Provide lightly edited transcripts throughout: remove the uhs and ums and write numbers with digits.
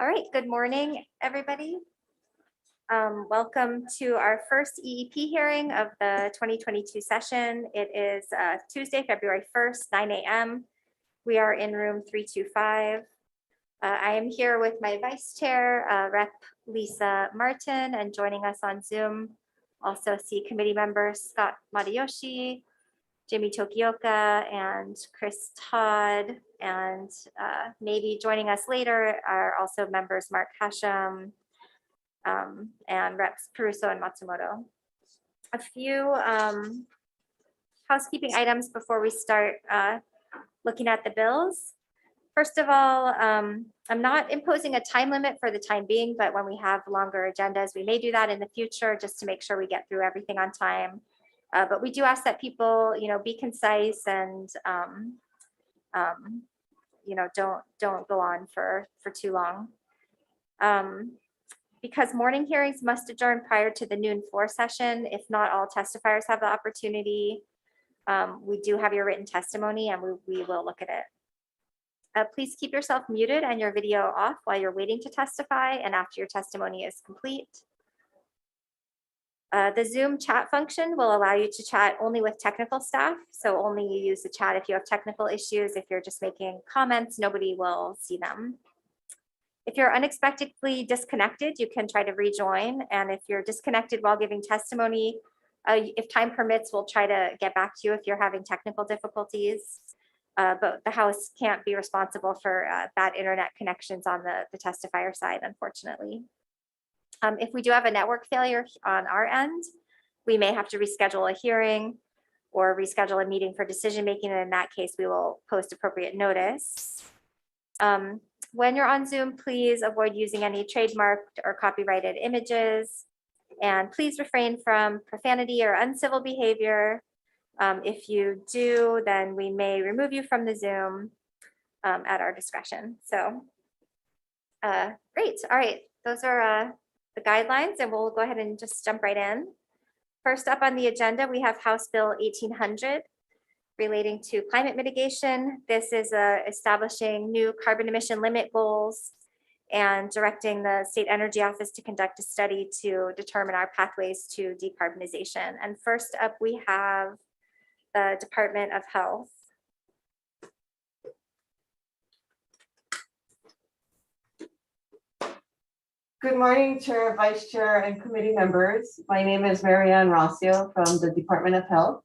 All right, good morning, everybody. Welcome to our first EEP hearing of the 2022 session. It is Tuesday, February 1st, 9 a.m. We are in room 325. I am here with my vice chair, Rep. Lisa Martin, and joining us on Zoom, also see committee members Scott Matayoshi, Jimmy Tokioka, and Chris Todd, and maybe joining us later are also members Mark Hashem and Reps Caruso and Matsumoto. A few housekeeping items before we start looking at the bills. First of all, I'm not imposing a time limit for the time being, but when we have longer agendas, we may do that in the future just to make sure we get through everything on time. But we do ask that people, be concise and, don't go on for too long. Because morning hearings must adjourn prior to the noon floor session. If not all testifiers have the opportunity, we do have your written testimony and we will look at it. Please keep yourself muted and your video off while you're waiting to testify and after your testimony is complete. The Zoom chat function will allow you to chat only with technical staff. So only you use the chat if you have technical issues. If you're just making comments, nobody will see them. If you're unexpectedly disconnected, you can try to rejoin. And if you're disconnected while giving testimony, if time permits, we'll try to get back to you if you're having technical difficulties. But the House can't be responsible for bad internet connections on the testifier side, unfortunately. If we do have a network failure on our end, we may have to reschedule a hearing or reschedule a meeting for decision making. And in that case, we will post appropriate notice. When you're on Zoom, please avoid using any trademarked or copyrighted images. And please refrain from profanity or uncivil behavior. If you do, then we may remove you from the Zoom at our discretion. So great. All right. Those are the guidelines, and we'll go ahead and just jump right in. First up on the agenda, we have House Bill 1800 relating to climate mitigation. This is establishing new carbon emission limit goals and directing the State Energy Office to conduct a study to determine our pathways to decarbonization. And first up, we have the Department of Health. Good morning, Chair, Vice Chair, and committee members. My name is Marianne Rossio from the Department of Health.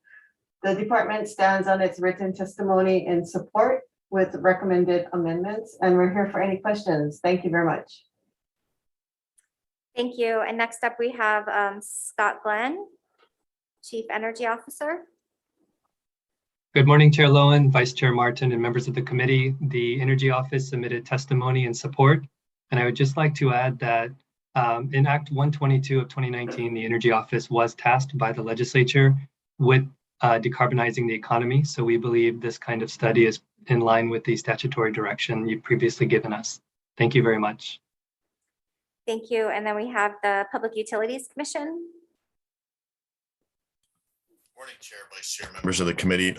The department stands on its written testimony in support with recommended amendments, and we're here for any questions. Thank you very much. Thank you. And next up, we have Scott Glenn, Chief Energy Officer. Good morning, Chair Lowen, Vice Chair Martin, and members of the committee. The Energy Office submitted testimony in support. And I would just like to add that in Act 122 of 2019, the Energy Office was tasked by the legislature with decarbonizing the economy. So we believe this kind of study is in line with the statutory direction you've previously given us. Thank you very much. Thank you. And then we have the Public Utilities Commission. Morning, Chair, Vice Chair, members of the committee.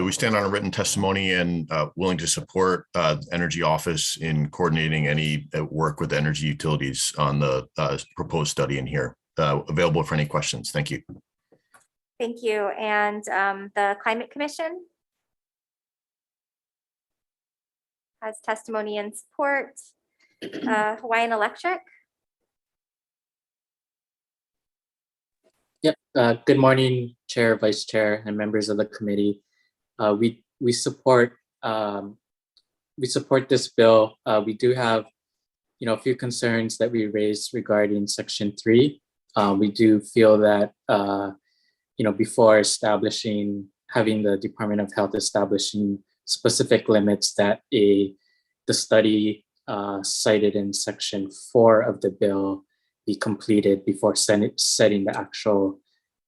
We stand on a written testimony and willing to support Energy Office in coordinating any work with energy utilities on the proposed study in here. Available for any questions. Thank you. Thank you. And the Climate Commission has testimony in support. Hawaiian Electric. Yep. Good morning, Chair, Vice Chair, and members of the committee. We support this bill. We do have, a few concerns that we raised regarding Section 3. We do feel that, before having the Department of Health establishing specific limits that the study cited in Section 4 of the bill be completed before setting the actual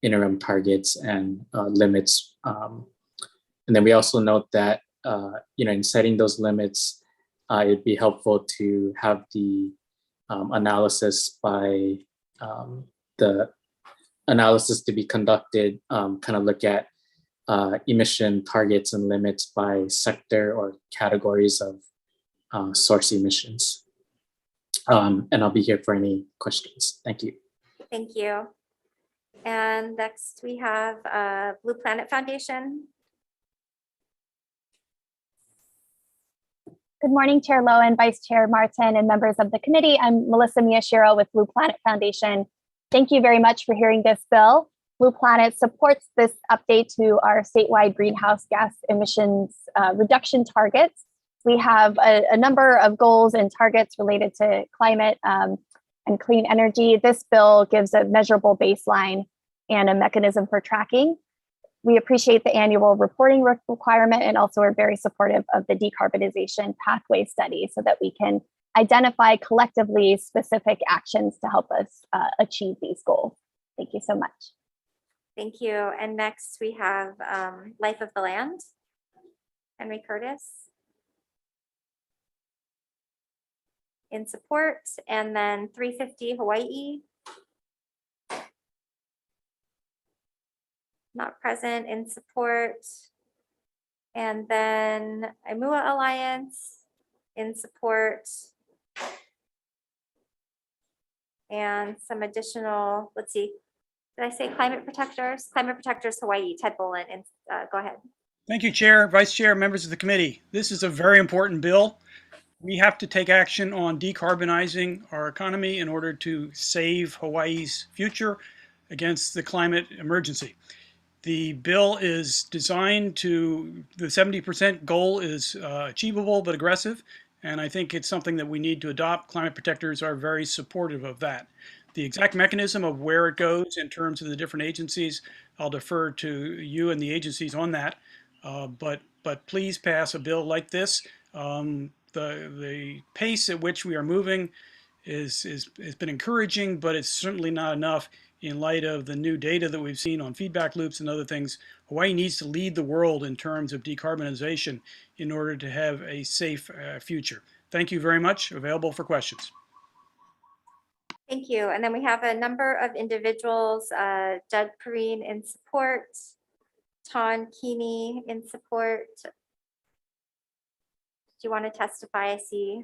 interim targets and limits. And then we also note that, in setting those limits, it'd be helpful to have the analysis by the analysis to be conducted, kind of look at emission targets and limits by sector or categories of source emissions. And I'll be here for any questions. Thank you. Thank you. And next we have Blue Planet Foundation. Good morning, Chair Lowen, Vice Chair Martin, and members of the committee. I'm Melissa Miyashiro with Blue Planet Foundation. Thank you very much for hearing this bill. Blue Planet supports this update to our statewide greenhouse gas emissions reduction targets. We have a number of goals and targets related to climate and clean energy. This bill gives a measurable baseline and a mechanism for tracking. We appreciate the annual reporting requirement and also are very supportive of the decarbonization pathway study so that we can identify collectively specific actions to help us achieve these goals. Thank you so much. Thank you. And next we have Life of the Land, Henry Curtis. In support, and then 350 Hawaii. Not present, in support. And then IMUA Alliance, in support. And some additional, let's see, did I say Climate Protectors? Climate Protectors Hawaii, Ted Bolin, and go ahead. Thank you, Chair, Vice Chair, members of the committee. This is a very important bill. We have to take action on decarbonizing our economy in order to save Hawaii's future against the climate emergency. The bill is designed to, the 70% goal is achievable but aggressive, and I think it's something that we need to adopt. Climate protectors are very supportive of that. The exact mechanism of where it goes in terms of the different agencies, I'll defer to you and the agencies on that, but please pass a bill like this. The pace at which we are moving has been encouraging, but it's certainly not enough in light of the new data that we've seen on feedback loops and other things. Hawaii needs to lead the world in terms of decarbonization in order to have a safe future. Thank you very much. Available for questions. Thank you. And then we have a number of individuals, Doug Perrine in support, Ton Keeney in support. Do you want to testify? I see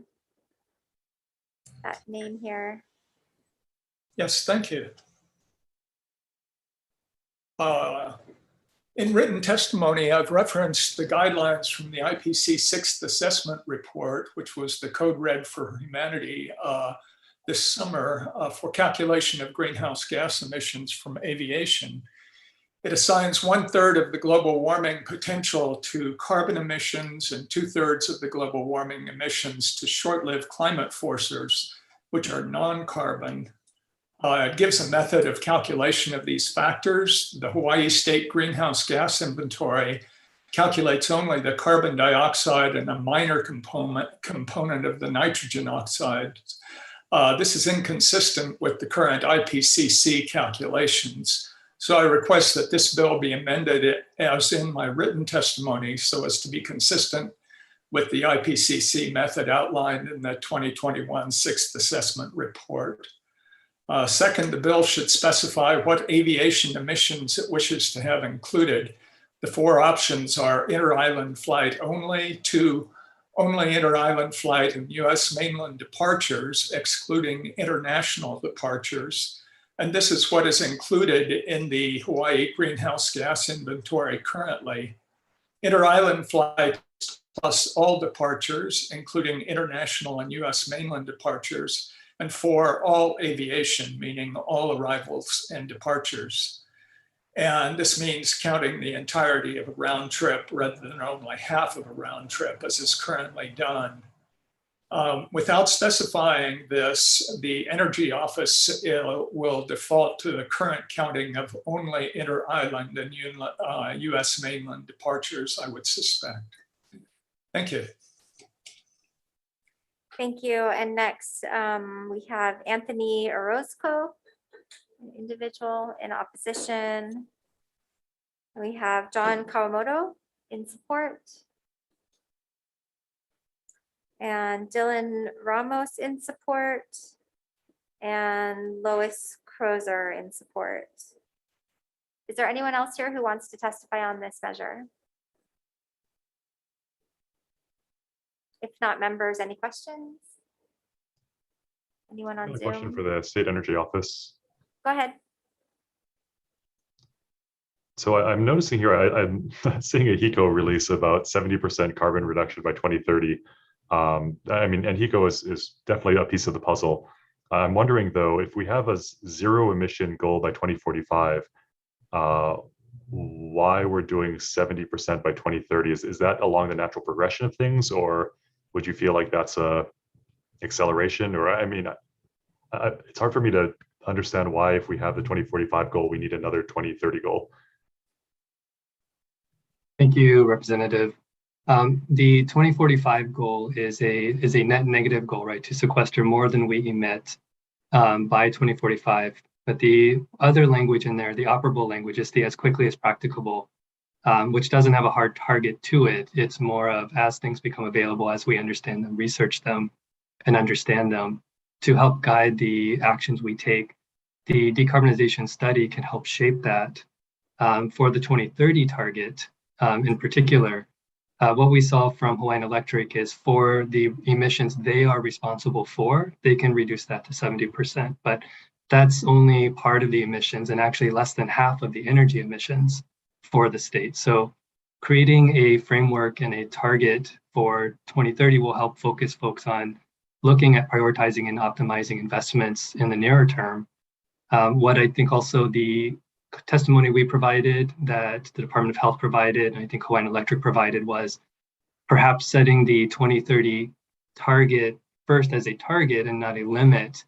that name here. Yes, thank you. In written testimony, I've referenced the guidelines from the IPC 6th Assessment Report, which was the code red for humanity this summer for calculation of greenhouse gas emissions from aviation. It assigns 1/3 of the global warming potential to carbon emissions and 2/3 of the global warming emissions to short-lived climate forcers, which are non-carbon. It gives a method of calculation of these factors. The Hawaii State Greenhouse Gas Inventory calculates only the carbon dioxide and a minor component of the nitrogen oxide. This is inconsistent with the current IPCC calculations. So I request that this bill be amended as in my written testimony so as to be consistent with the IPCC method outlined in the 2021 6th Assessment Report. Second, the bill should specify what aviation emissions it wishes to have included. The 4 options are inter-island flight only, 2, only inter-island flight and US mainland departures, excluding international departures. And this is what is included in the Hawaii Greenhouse Gas Inventory currently. Inter-island flight plus all departures, including international and US mainland departures, and 4, all aviation, meaning all arrivals and departures. And this means counting the entirety of a round trip rather than only half of a round trip as is currently done. Without specifying this, the Energy Office will default to the current counting of only inter-island and US mainland departures, I would suspect. Thank you. Thank you. And next we have Anthony Orozco, an individual in opposition. We have John Kawamoto in support. And Dylan Ramos in support. And Lois Crozer in support. Is there anyone else here who wants to testify on this measure? If not, members, any questions? Anyone I on have a question Zoom? for the State Energy Office. Go ahead. So I'm noticing here, I'm seeing a HECO release about 70% carbon reduction by 2030. I mean, and HECO is definitely a piece of the puzzle. I'm wondering though, if we have a zero emission goal by 2045, why we're doing 70% by 2030? Is that along the natural progression of things, or would you feel like that's a acceleration? Or I mean, it's hard for me to understand why, if we have the 2045 goal, we need another 2030 goal. Thank you, Representative. The 2045 goal is a net negative goal, right? To sequester more than we emit by 2045. But the other language in there, the operable language, is the as quickly as practicable, which doesn't have a hard target to it. It's more of as things become available, as we understand them, research them, and understand them to help guide the actions we take. The decarbonization study can help shape that. For the 2030 target, in particular, what we saw from Hawaiian Electric is for the emissions they are responsible for, they can reduce that to 70%. But that's only part of the emissions and actually less than half of the energy emissions for the state. So creating a framework and a target for 2030 will help focus folks on looking at prioritizing and optimizing investments in the nearer term. What I think also the testimony we provided, that the Department of Health provided, and I think Hawaiian Electric provided, was perhaps setting the 2030 target first as a target and not a limit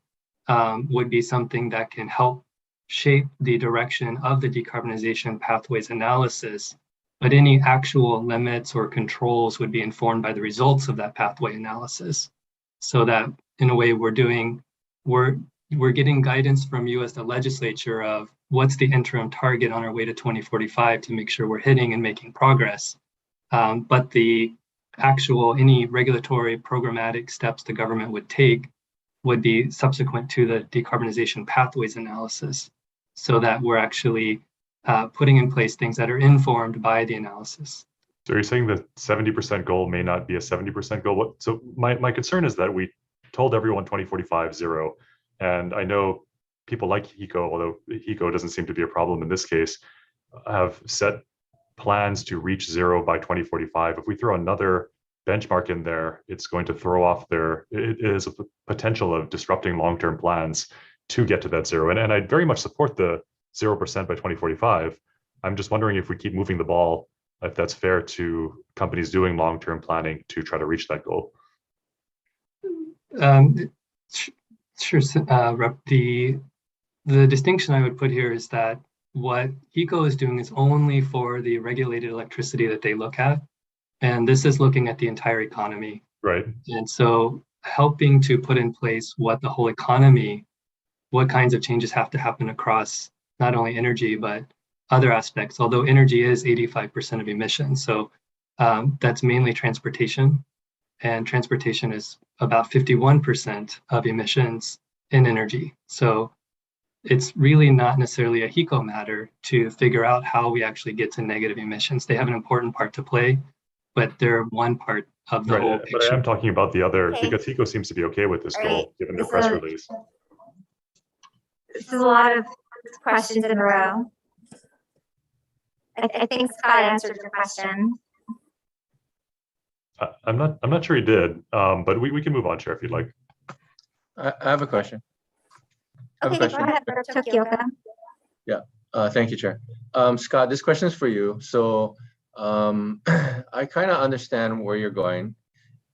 would be something that can help shape the direction of the decarbonization pathways analysis. But any actual limits or controls would be informed by the results of that pathway analysis. So that in a way we're getting guidance from you as the legislature of what's the interim target on our way to 2045 to make sure we're hitting and making progress. But the actual, any regulatory programmatic steps the government would take would be subsequent to the decarbonization pathways analysis, so that we're actually putting in place things that are informed by the analysis. So you're saying the 70% goal may not be a 70% goal. So my concern is that we told everyone 2045 zero. And I know people like HECO, although HECO doesn't seem to be a problem in this case, have set plans to reach zero by 2045. If we throw another benchmark in there, it's going to throw off it is a potential of disrupting long-term plans to get to that zero. And I very much support the 0% by 2045. I'm just wondering if we keep moving the ball, if that's fair to companies doing long-term planning to try to reach that goal. Sure, Rep. The distinction I would put here is that what HECO is doing is only for the regulated electricity that they look at. And this is looking at the entire economy. Right. And so helping to put in place what the whole economy, what kinds of changes have to happen across not only energy, but other aspects, although energy is 85% of emissions. So that's mainly transportation. And transportation is about 51% of emissions in energy. So it's really not necessarily a HECO matter to figure out how we actually get to negative emissions. They have an important part to play, but they're one part of the whole picture. But I am talking about the other, Okay. because HECO seems to be okay with this goal, given their press release. This is a lot of questions in a row. I think Scott answered your question. I'm not sure he did, but we can move on, Chair, if you'd like. I have a question. Okay, go ahead, Tokyoka. Thank you, Chair. Scott, this question is for you. So I kind of understand where you're going.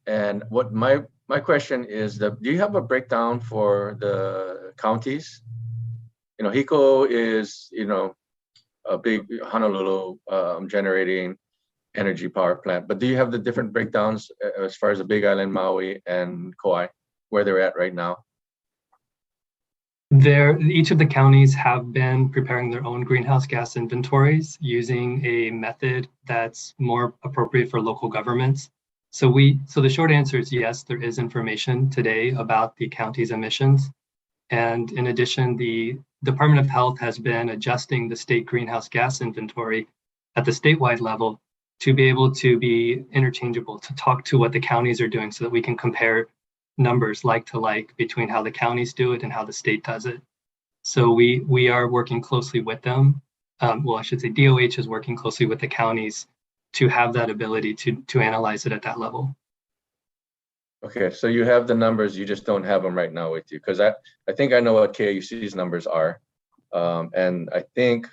And what my question is, do you have a breakdown for the counties? You know, HECO is, a big Honolulu generating energy power plant, but do you have the different breakdowns as far as the Big Island, Maui, and Kauai, where they're at right now? Each of the counties have been preparing their own greenhouse gas inventories using a method that's more appropriate for local governments. So the short answer is yes, there is information today about the county's emissions. And in addition, the Department of Health has been adjusting the state greenhouse gas inventory at the statewide level to be able to be interchangeable, to talk to what the counties are doing so that we can compare numbers like to like between how the counties do it and how the state does it. So we are working closely with them. Well, I should say DOH is working closely with the counties to have that ability to analyze it at that level. Okay, so you have the numbers, you just don't have them right now with you, because I think I know what KIUC's numbers are. And I think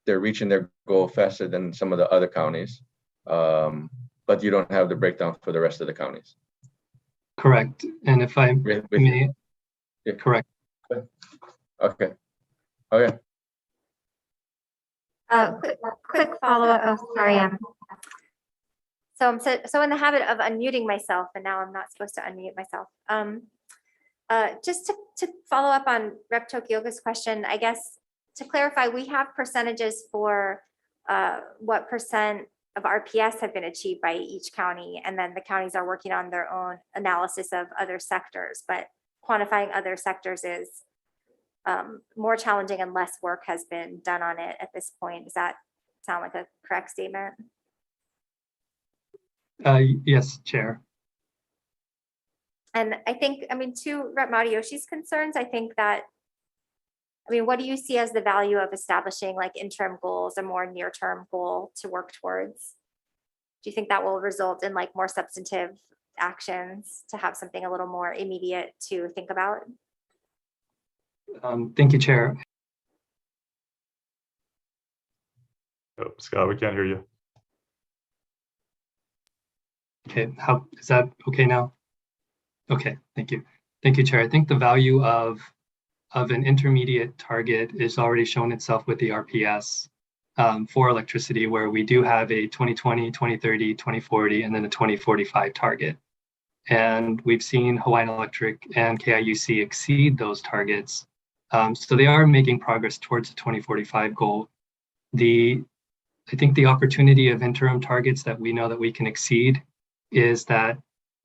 they're reaching their goal faster than some of the other counties. But you don't have the breakdown for the rest of the counties. Correct. And if I may, Yeah. correct. Okay. Okay. Quick follow-up. Oh, sorry. So I'm so in the habit of unmuting myself, and now I'm not supposed to unmute myself. Just to follow up on Rep. Tokyoka's question, I guess to clarify, we have percentages for what percent of RPS have been achieved by each county, and then the counties are working on their own analysis of other sectors, but quantifying other sectors is more challenging and less work has been done on it at this point. Does that sound like a correct statement? Yes, Chair. And I think, to Rep. Matayoshi's concerns, I think that, what do you see as the value of establishing like interim goals, a more near-term goal to work towards? Do you think that will result in like more substantive actions to have something a little more immediate to think about? Thank you, Chair. Oh, Scott, we can't hear you. Okay, how is that okay now? Okay, thank you. Thank you, Chair. I think the value of an intermediate target is already shown itself with the RPS for electricity, where we do have a 2020, 2030, 2040, and then a 2045 target. And we've seen Hawaiian Electric and KIUC exceed those targets. So they are making progress towards the 2045 goal. I think the opportunity of interim targets that we know that we can exceed is that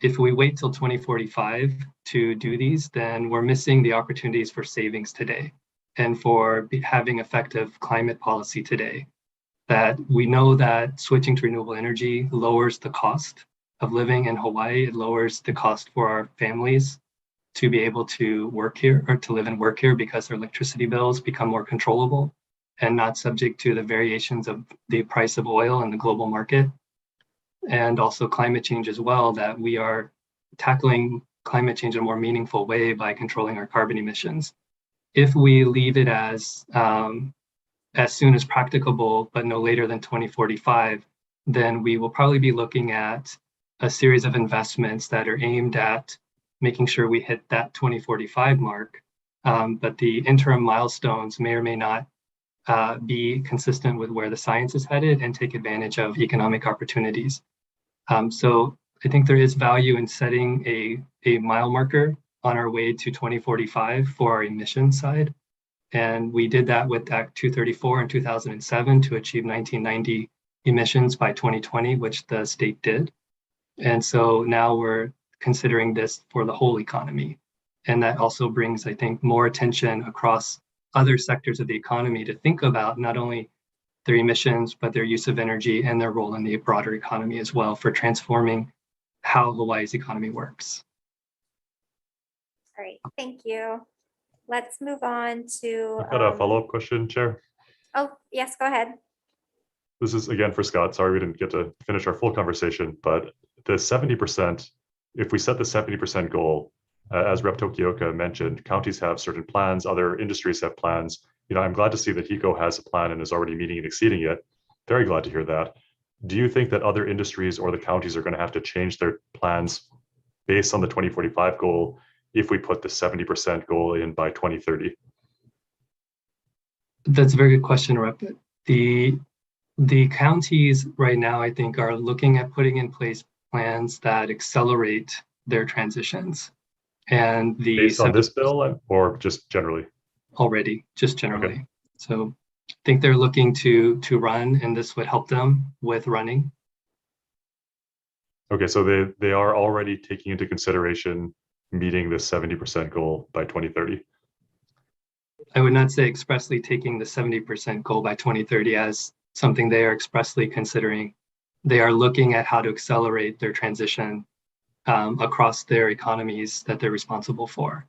if we wait till 2045 to do these, then we're missing the opportunities for savings today and for having effective climate policy today. That we know that switching to renewable energy lowers the cost of living in Hawaii. It lowers the cost for our families to be able to work here or to live and work here because their electricity bills become more controllable and not subject to the variations of the price of oil in the global market. And also climate change as well, that we are tackling climate change in a more meaningful way by controlling our carbon emissions. If we leave it as soon as practicable, but no later than 2045, then we will probably be looking at a series of investments that are aimed at making sure we hit that 2045 mark. But the interim milestones may or may not be consistent with where the science is headed and take advantage of economic opportunities. So I think there is value in setting a mile marker on our way to 2045 for our emission side. And we did that with Act 234 in 2007 to achieve 1990 emissions by 2020, which the state did. And so now we're considering this for the whole economy. And that also brings, I think, more attention across other sectors of the economy to think about not only their emissions, but their use of energy and their role in the broader economy as well for transforming how Hawaii's economy works. All right, thank you. Let's move on to. I've got a follow-up question, Chair. Oh, yes, go ahead. This is again for Scott. Sorry, we didn't get to finish our full conversation, but the 70%, if we set the 70% goal, as Rep. Tokyoka mentioned, counties have certain plans, other industries have plans. I'm glad to see that HECO has a plan and is already meeting and exceeding it. Very glad to hear that. Do you think that other industries or the counties are going to have to change their plans based on the 2045 goal if we put the 70% goal in by 2030? That's a very good question, Rep. The counties right now, I think, are looking at putting in place plans that accelerate their transitions. And based on this bill or just generally? Already, just generally. Okay. So I think they're looking to run, and this would help them with running. Okay, so they are already taking into consideration meeting the 70% goal by 2030. I would not say expressly taking the 70% goal by 2030 as something they are expressly considering. They are looking at how to accelerate their transition across their economies that they're responsible for.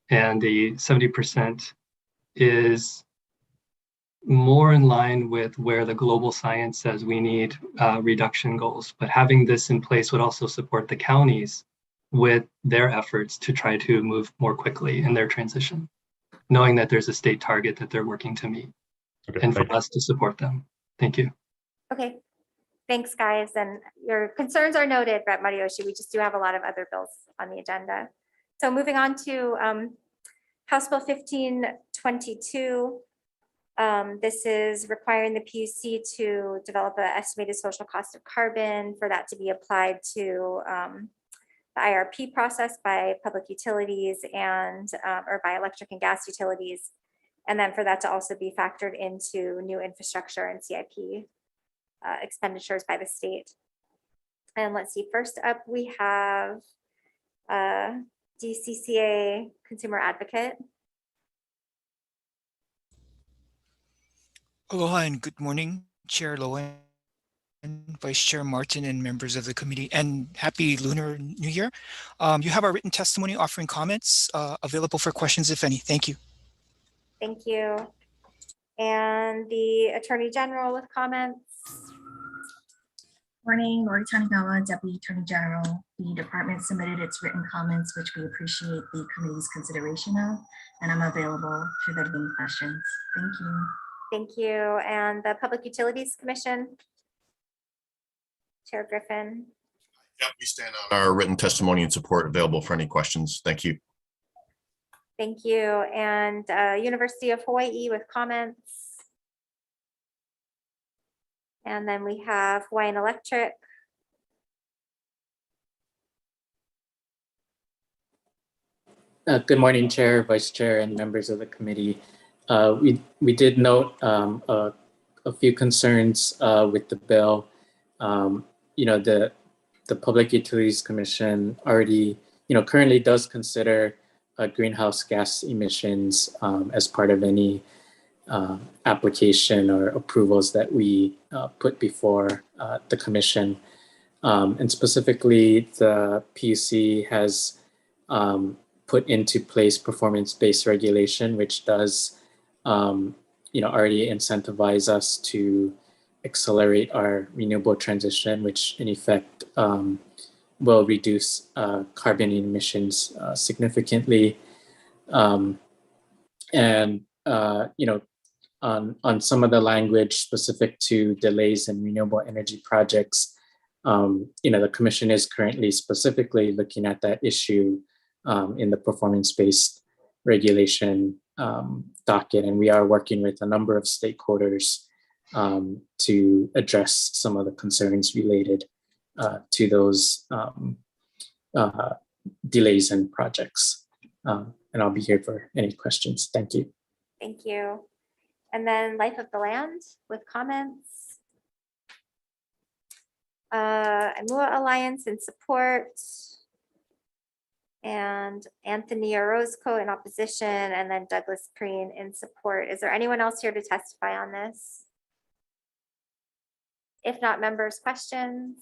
And the 70% is more in line with where the global science says we need reduction goals. But having this in place would also support the counties with their efforts to try to move more quickly in their transition, knowing that there's a state target that they're working to meet, Okay, and thank for you. us to support them. Thank you. Okay, thanks, guys. And your concerns are noted, Rep. Mariyoshi. We just do have a lot of other bills on the agenda. So moving on to House Bill 1522. This is requiring the PUC to develop an estimated social cost of carbon for that to be applied to the IRP process by public utilities and or by electric and gas utilities. And then for that to also be factored into new infrastructure and CIP expenditures by the state. And let's see, first up, we have DCCA Consumer Advocate. Aloha and good morning, Chair Lowen, Vice Chair Martin, and members of the committee, and happy Lunar New Year. You have our written testimony offering comments available for questions, if any. Thank you. Thank you. And the Attorney General with comments. Morning, Lori Tanigawa, Deputy Attorney General. The department submitted its written comments, which we appreciate the committee's consideration of, and I'm available should there be any questions. Thank you. Thank you. And the Public Utilities Commission. Chair Griffin. Yep, we stand on our written testimony and support available for any questions. Thank you. Thank you. And University of Hawaii with comments. And then we have Hawaiian Electric. Good morning, Chair, Vice Chair, and members of the committee. We did note a few concerns with the bill. The Public Utilities Commission already, currently does consider greenhouse gas emissions as part of any application or approvals that we put before the commission. And specifically, the PUC has put into place performance-based regulation, which does, already incentivize us to accelerate our renewable transition, which in effect will reduce carbon emissions significantly. On some of the language specific to delays in renewable energy projects, the commission is currently specifically looking at that issue in the performance-based regulation docket, and we are working with a number of stakeholders to address some of the concerns related to those delays in projects. And I'll be here for any questions. Thank you. Thank you. And then Life of the Land with comments. Amua Alliance in support. And Anthony Orozco in opposition, and then Douglas Preen in support. Is there anyone else here to testify on this? If not, members, questions?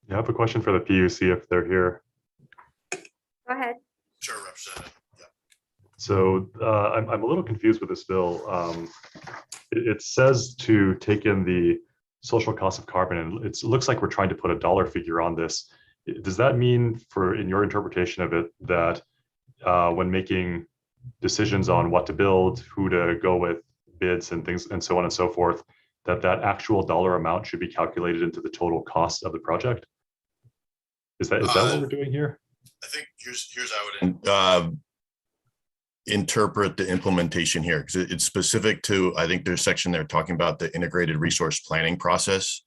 Yeah, I have a question for the PUC if they're here. Go ahead. Sure, Representative. Yeah. So I'm a little confused with this bill. It says to take in the social cost of carbon, and it looks like we're trying to put a dollar figure on this. Does that mean, in your interpretation of it, that when making decisions on what to build, who to go with, bids and things, and so on and so forth, that actual dollar amount should be calculated into the total cost of the project? Is that what we're doing here? I think here's how I would interpret the implementation here, because it's specific to, I think there's a section there talking about the integrated resource planning process.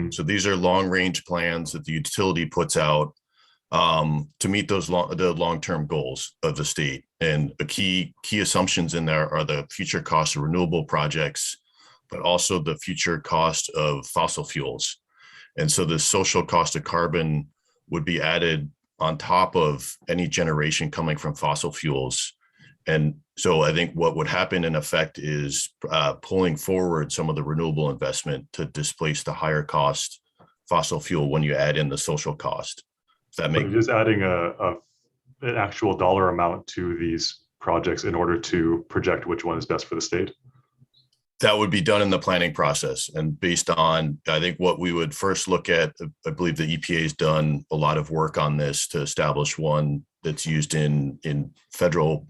So these are long-range plans that the utility puts out to meet those the long-term goals of the state. And the key assumptions in there are the future cost of renewable projects, but also the future cost of fossil fuels. And so the social cost of carbon would be added on top of any generation coming from fossil fuels. And so I think what would happen in effect is pulling forward some of the renewable investment to displace the higher cost fossil fuel when you add in the social cost. that But make just adding an actual dollar amount to these projects in order to project which one is best for the state? that would be done in the planning process, and based on, I think what we would first look at, I believe the EPA has done a lot of work on this to establish one that's used in federal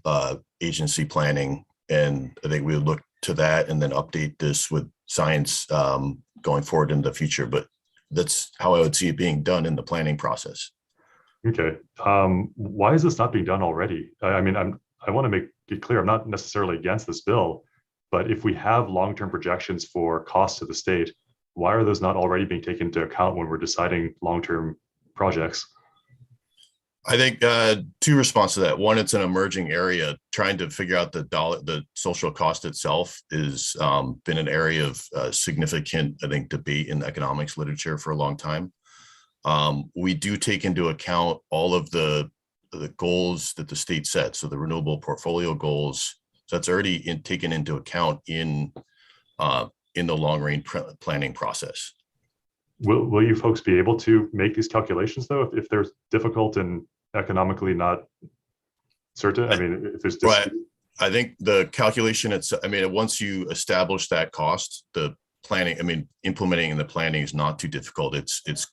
agency planning. And I think we would look to that and then update this with science going forward in the future. But that's how I would see it being done in the planning process. Okay. Why is this not being done already? I mean, I want to make it clear, I'm not necessarily against this bill, but if we have long-term projections for costs to the state, why are those not already being taken into account when we're deciding long-term projects? I think two responses to that. One, it's an emerging area. Trying to figure out the social cost itself is been an area of significant, I think, debate in the economics literature for a long time. We do take into account all of the goals that the state sets, so the renewable portfolio goals. So that's already taken into account in the long range planning process. Will you folks be able to make these calculations though, if they're difficult and economically not certain? I mean, if there's right. I think the calculation, once you establish that cost, the planning, implementing in the planning is not too difficult. It's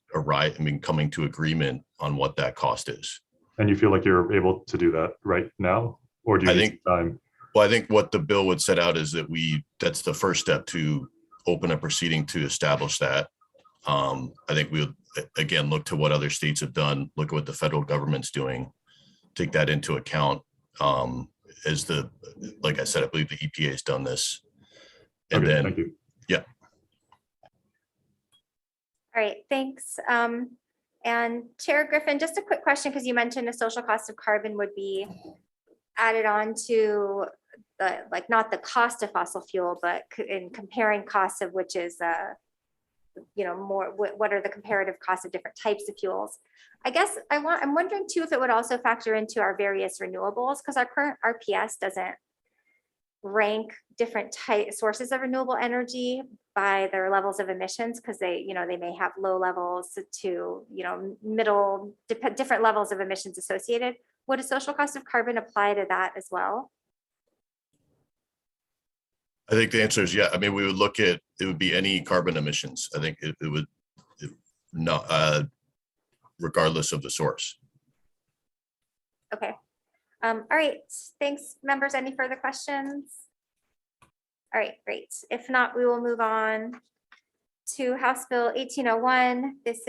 coming to agreement on what that cost is. And you feel like you're able to do that right now, or do you need some time? Well, I think what the bill would set out is that that's the first step to open a proceeding to establish that. I think we would, again, look to what other states have done, look at what the federal government's doing, take that into account. Like I said, I believe the EPA has done this. And okay, then, thank you. Yeah. All right, thanks. And Chair Griffin, just a quick question, because you mentioned a social cost of carbon would be added on to the, not the cost of fossil fuel, but in comparing costs of which is, what are the comparative costs of different types of fuels? I guess I'm wondering too, if it would also factor into our various renewables, because our current RPS doesn't rank different sources of renewable energy by their levels of emissions, because they may have low levels to, middle, different levels of emissions associated. Would a social cost of carbon apply to that as well? I think the answer is yeah. We would look at, it would be any carbon emissions. I think it would not, regardless of the source. Okay. All right. Thanks, members. Any further questions? All right, great. If not, we will move on to House Bill 1801. This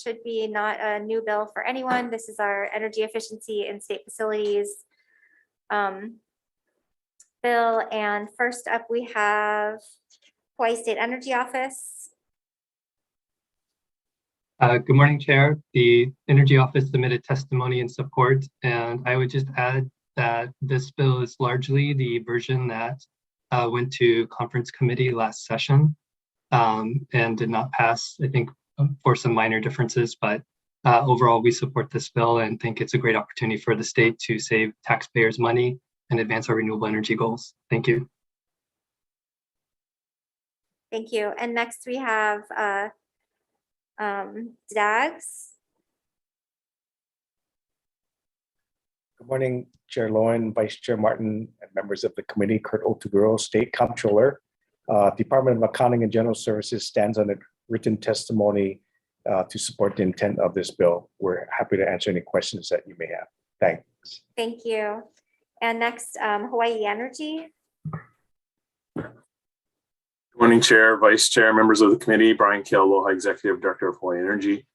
should be not a new bill for anyone. This is our energy efficiency in state facilities bill. And first up, we have Hawaii State Energy Office. Good morning, Chair. The Energy Office submitted testimony in support, and I would just add that this bill is largely the version that went to conference committee last session and did not pass, I think, for some minor differences, but overall we support this bill and think it's a great opportunity for the state to save taxpayers money and advance our renewable energy goals. Thank you. Thank you. And next we have Dags. Good morning, Chair Lowen, Vice Chair Martin, and members of the committee. Kurt Otoguro, State Comptroller. Department of Accounting and General Services stands on a written testimony to support the intent of this bill. We're happy to answer any questions that you may have. Thanks. Thank you. And next, Hawaii Energy. Good morning, Chair, Vice Chair, members of the committee. Brian Kealoha, Executive Director of Hawaii Energy.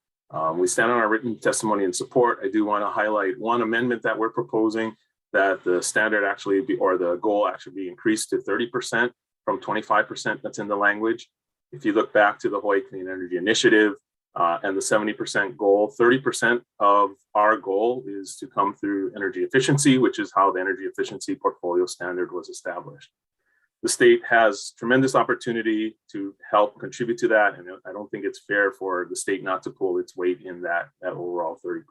We stand on our written testimony in support. I do want to highlight one amendment that we're proposing, that the standard actually be, or the goal actually be increased to 30% from 25% that's in the language. If you look back to the Hawaii Clean Energy Initiative and the 70% goal, 30% of our goal is to come through energy efficiency, which is how the energy efficiency portfolio standard was established. The state has tremendous opportunity to help contribute to that, and I don't think it's fair for the state not to pull its weight in that overall 30%.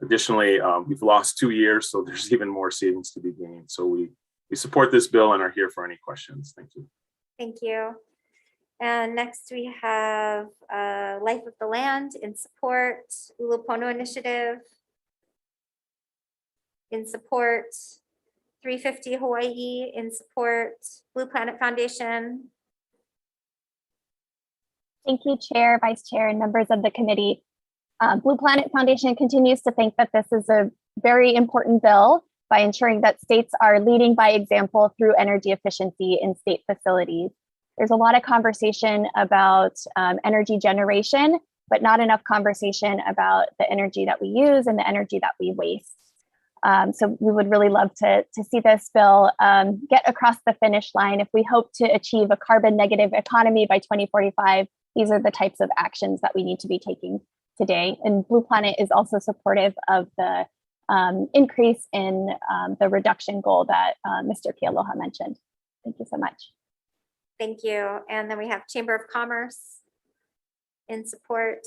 Additionally, we've lost 2 years, so there's even more savings to be gained. So we support this bill and are here for any questions. Thank you. Thank you. And next we have Life of the Land in support, Ulupono Initiative in support, 350 Hawaii in support, Blue Planet Foundation. Thank you, Chair, Vice Chair, and members of the committee. Blue Planet Foundation continues to think that this is a very important bill by ensuring that states are leading by example through energy efficiency in state facilities. There's a lot of conversation about energy generation, but not enough conversation about the energy that we use and the energy that we waste. So we would really love to see this bill get across the finish line. If we hope to achieve a carbon negative economy by 2045, these are the types of actions that we need to be taking today. And Blue Planet is also supportive of the increase in the reduction goal that Mr. Kealoha mentioned. Thank you so much. Thank you. And then we have Chamber of Commerce in support.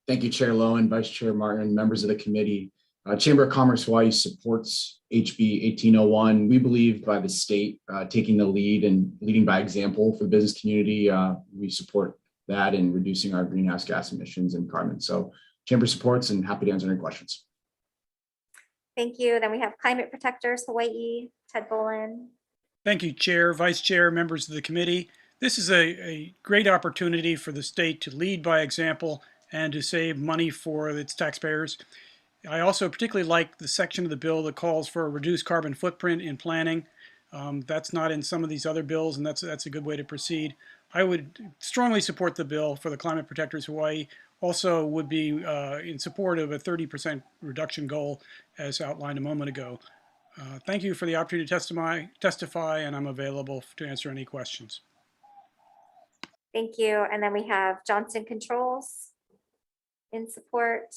Thank you, Chair Lowen, Vice Chair Martin, members of the committee. Chamber of Commerce Hawaii supports HB 1801. We believe by the state taking the lead and leading by example for the business community, we support that in reducing our greenhouse gas emissions and carbon. So Chamber supports and happy to answer any questions. Thank you. Then we have Climate Protectors Hawaii, Ted Bolin. Thank you, Chair, Vice Chair, members of the committee. This is a great opportunity for the state to lead by example and to save money for its taxpayers. I also particularly like the section of the bill that calls for a reduced carbon footprint in planning. That's not in some of these other bills, and that's a good way to proceed. I would strongly support the bill for the Climate Protectors Hawaii. Also would be in support of a 30% reduction goal as outlined a moment ago. Thank you for the opportunity to testify, and I'm available to answer any questions. Thank you. And then we have Johnson Controls in support.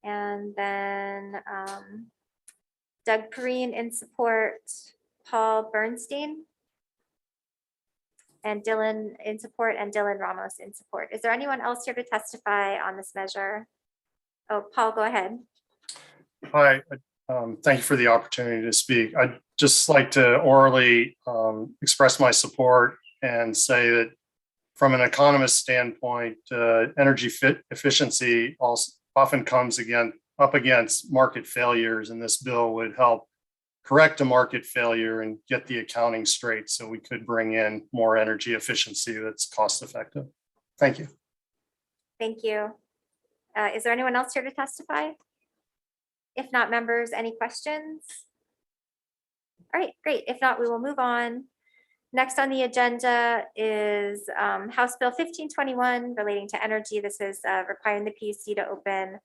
And then Doug Perrine in support, Paul Bernstein, and Dylan in support, and Dylan Ramos in support. Is there anyone else here to testify on this measure? Oh, Paul, go ahead. Hi, thank you for the opportunity to speak. I'd just like to orally express my support and say that from an economist standpoint, energy efficiency also often comes up against market failures, and this bill would help correct a market failure and get the accounting straight so we could bring in more energy efficiency that's cost effective. Thank you. Thank you. Is there anyone else here to testify? If not, members, any questions? All right, great. If not, we will move on. Next on the agenda is House Bill 1521 relating to energy. This is requiring the PUC to open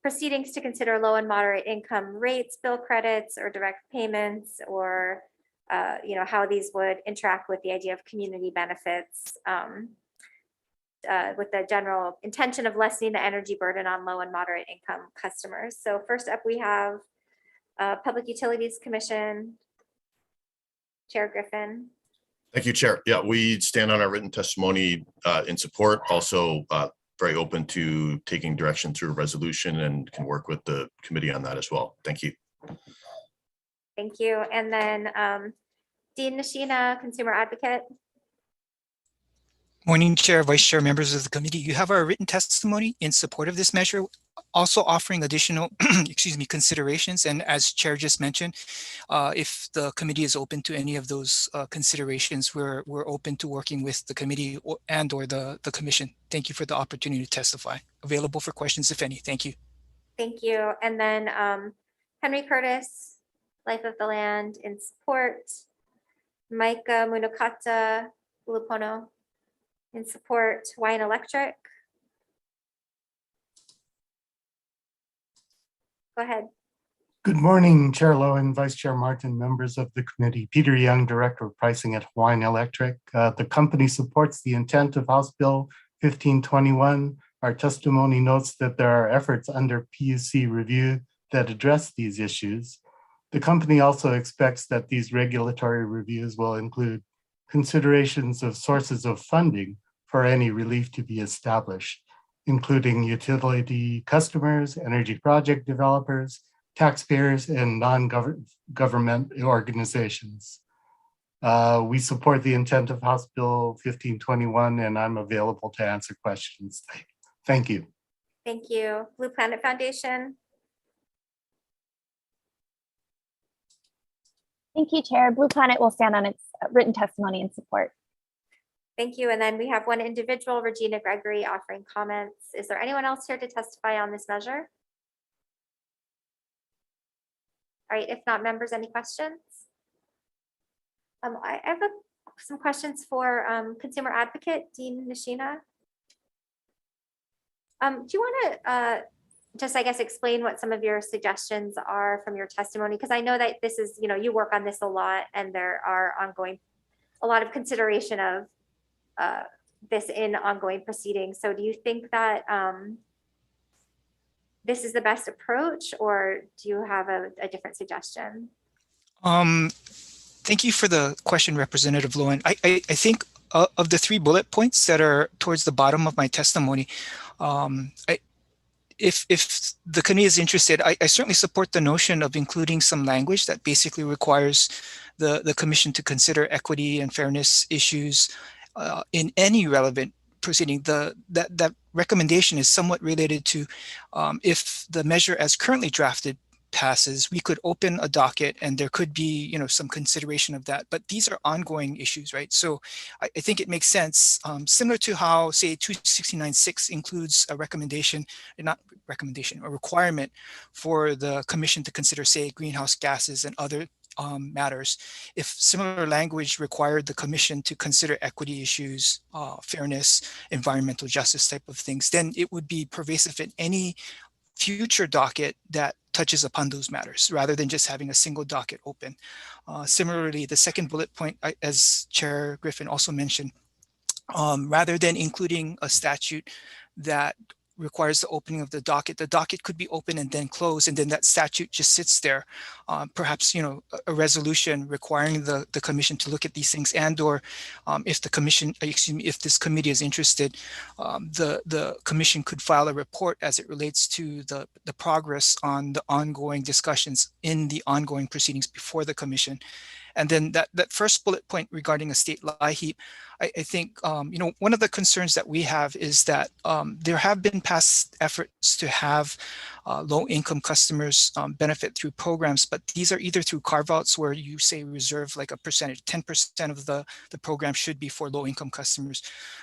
proceedings to consider low and moderate income rates, bill credits, or direct payments, or how these would interact with the idea of community benefits with the general intention of lessening the energy burden on low and moderate income customers. So first up, we have Public Utilities Commission, Chair Griffin. Thank you, Chair. Yeah, we stand on our written testimony in support. Also very open to taking direction through a resolution and can work with the committee on that as well. Thank you. Thank you. And then Dean Nishina, Consumer Advocate. Morning, Chair, Vice Chair, members of the committee. You have our written testimony in support of this measure, also offering additional considerations. And as Chair just mentioned, if the committee is open to any of those considerations, we're open to working with the committee or the commission. Thank you for the opportunity to testify. Available for questions, if any. Thank you. Thank you. And then Henry Curtis, Life of the Land in support. Micah Munokata Ulupono in support. Hawaiian Electric. Go ahead. Good morning, Chair Lowen, Vice Chair Martin, members of the committee. Peter Young, Director of Pricing at Hawaiian Electric. The company supports the intent of House Bill 1521. Our testimony notes that there are efforts under PUC review that address these issues. The company also expects that these regulatory reviews will include considerations of sources of funding for any relief to be established, including utility customers, energy project developers, taxpayers, and non-government organizations. We support the intent of House Bill 1521, and I'm available to answer questions. Thank you. Thank you. Blue Planet Foundation. Thank you, Chair. Blue Planet will stand on its written testimony in support. Thank you. And then we have one individual, Regina Gregory, offering comments. Is there anyone else here to testify on this measure? All right, if not, members, any questions? I have some questions for consumer advocate, Dean Nishina. Do you want to just, I guess, explain what some of your suggestions are from your testimony? Because I know that this is, you work on this a lot, and there are a lot of consideration of this in ongoing proceedings. So do you think that this is the best approach, or do you have a different suggestion? Thank you for the question, Representative Lowen. I think of the 3 bullet points that are towards the bottom of my testimony, if the committee is interested, I certainly support the notion of including some language that basically requires the commission to consider equity and fairness issues in any relevant proceeding. That recommendation is somewhat related to if the measure as currently drafted passes, we could open a docket and there could be, some consideration of that. But these are ongoing issues, right? So I think it makes sense, similar to how, say, 269.6 includes a recommendation, not recommendation, a requirement for the commission to consider, say, greenhouse gases and other matters. If similar language required the commission to consider equity issues, fairness, environmental justice type of things, then it would be pervasive in any future docket that touches upon those matters, rather than just having a single docket open. Similarly, the second bullet point, as Chair Griffin also mentioned, rather than including a statute that requires the opening of the docket could be open and then closed, and then that statute just sits there. Perhaps, a resolution requiring the commission to look at these things, and or if the commission, if this committee is interested, the commission could file a report as it relates to the progress on the ongoing discussions in the ongoing proceedings before the commission. And then that first bullet point regarding a state LIHEAP, I think, one of the concerns that we have is that there have been past efforts to have low-income customers benefit through programs, but these are either through carve-outs where you say reserve like a percentage, 10% of the program should be for low-income customers.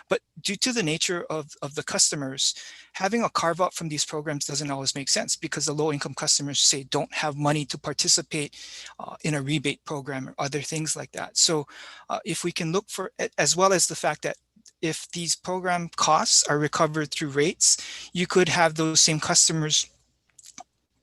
But due to the nature of the customers, having a carve-out from these programs doesn't always make sense, because the low-income customers, say, don't have money to participate in a rebate program or other things like that. So if we can look for, as well as the fact that if these program costs are recovered through rates, you could have those same customers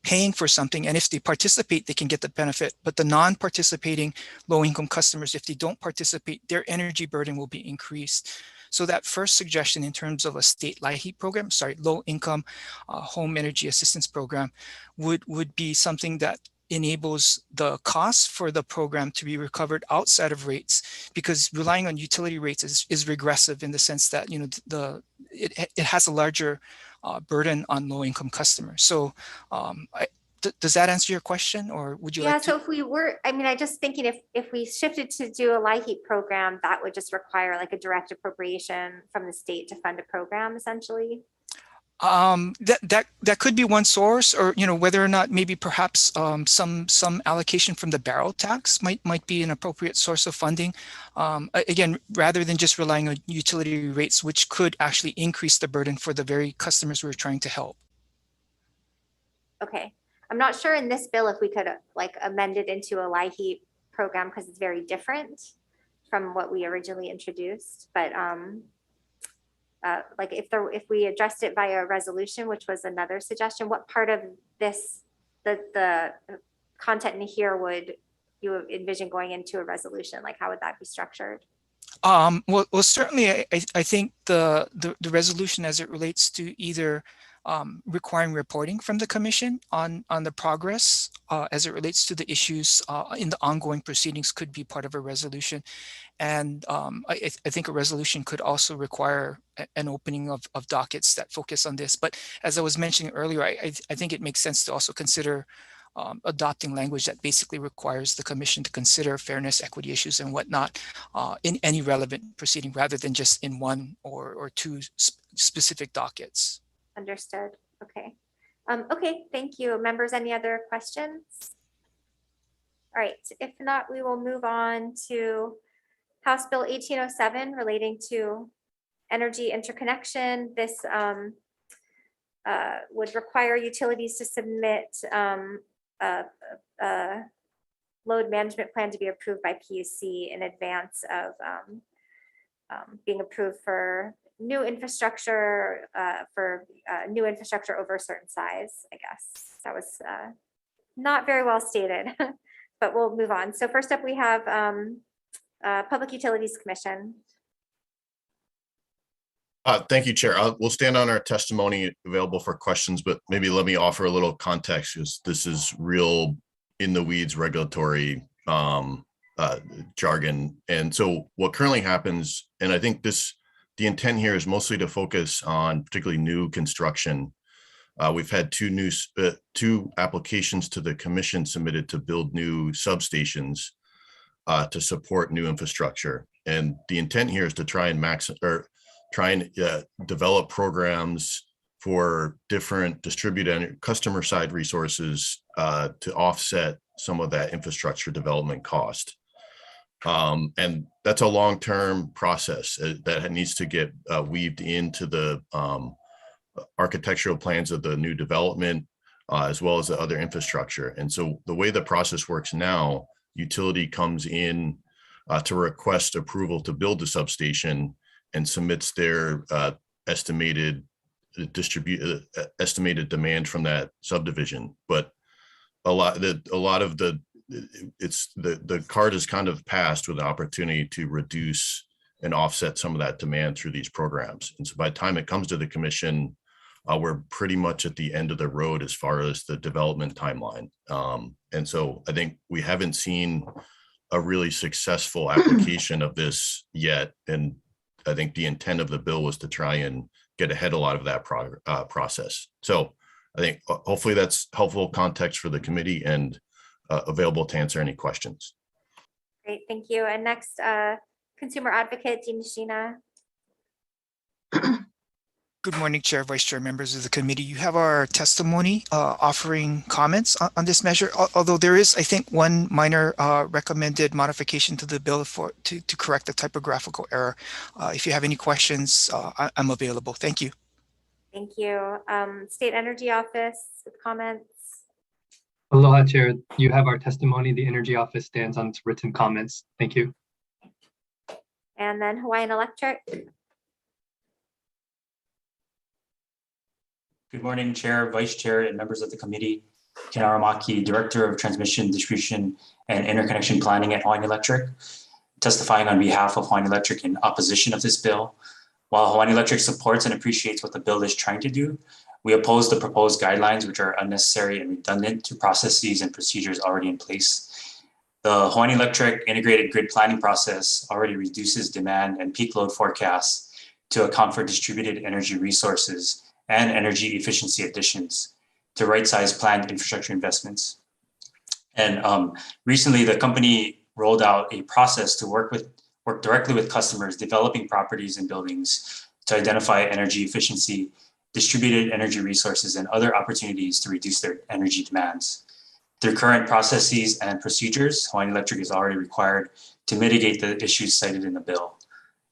paying for something, and if they participate, they can get the benefit. But the non-participating low-income customers, if they don't participate, their energy burden will be increased. So that first suggestion in terms of a state LIHEAP program, low-income home energy assistance program, would be something that enables the costs for the program to be recovered outside of rates, because relying on utility rates is regressive in the sense that it has a larger burden on low-income customers. So does that answer your question, or would you like to? So if we were, I just thinking if we shifted to do a LIHEAP program, that would just require like a direct appropriation from the state to fund a program, essentially. That could be one source, or whether or not maybe perhaps some allocation from the barrel tax might be an appropriate source of funding. Again, rather than just relying on utility rates, which could actually increase the burden for the very customers we're trying to help. Okay, I'm not sure in this bill if we could amend it into a LIHEAP program, because it's very different from what we originally introduced, but if we addressed it via a resolution, which was another suggestion, what part of this, the content in here, would you envision going into a resolution? Like, how would that be structured? Well, certainly, I think the resolution as it relates to either requiring reporting from the commission on the progress as it relates to the issues in the ongoing proceedings could be part of a resolution. And I think a resolution could also require an opening of dockets that focus on this. But as I was mentioning earlier, I think it makes sense to also consider adopting language that basically requires the commission to consider fairness, equity issues, and whatnot in any relevant proceeding, rather than just in one or two specific dockets. Understood. Okay. Okay, thank you. Members, any other questions? All right, if not, we will move on to House Bill 1807 relating to energy interconnection. This would require utilities to submit a load management plan to be approved by PUC in advance of being approved for new infrastructure over a certain size, I guess. That was not very well stated, but we'll move on. So first up, we have Public Utilities Commission. Thank you, Chair. We'll stand on our testimony available for questions, but maybe let me offer a little context, because this is real in the weeds regulatory jargon. And so what currently happens, and I think the intent here is mostly to focus on particularly new construction. We've had two applications to the commission submitted to build new substations to support new infrastructure. And the intent here is to try and develop programs for different distributed customer side resources to offset some of that infrastructure development cost. And that's a long-term process that needs to get weaved into the architectural plans of the new development, as well as the other infrastructure. And so the way the process works now, utility comes in to request approval to build the substation and submits their estimated demand from that subdivision. But a lot of the card is kind of passed with the opportunity to reduce and offset some of that demand through these programs. And so by the time it comes to the commission, we're pretty much at the end of the road as far as the development timeline. And so I think we haven't seen a really successful application of this yet. And I think the intent of the bill was to try and get ahead of a lot of that process. So I think hopefully that's helpful context for the committee and available to answer any questions. Great, thank you. And next, Consumer Advocate Dean Sheena. Good morning, Chair, Vice Chair, members of the committee. You have our testimony offering comments on this measure, although there is, I think, one minor recommended modification to the bill to correct the typographical error. If you have any questions, I'm available. Thank you. Thank you. State Energy Office with comments. Aloha, Chair. You have our testimony. The Energy Office stands on its written comments. Thank you. And then Hawaiian Electric. Good morning, Chair, Vice Chair, and members of the committee. Ken Aramaki, Director of Transmission, Distribution, and Interconnection Planning at Hawaiian Electric, testifying on behalf of Hawaiian Electric in opposition of this bill. While Hawaiian Electric supports and appreciates what the bill is trying to do, we oppose the proposed guidelines, which are unnecessary and redundant to processes and procedures already in place. The Hawaiian Electric integrated grid planning process already reduces demand and peak load forecasts to account for distributed energy resources and energy efficiency additions to right-size planned infrastructure investments. And recently, the company rolled out a process to work directly with customers developing properties and buildings to identify energy efficiency, distributed energy resources, and other opportunities to reduce their energy demands. Through current processes and procedures, Hawaiian Electric is already required to mitigate the issues cited in the bill.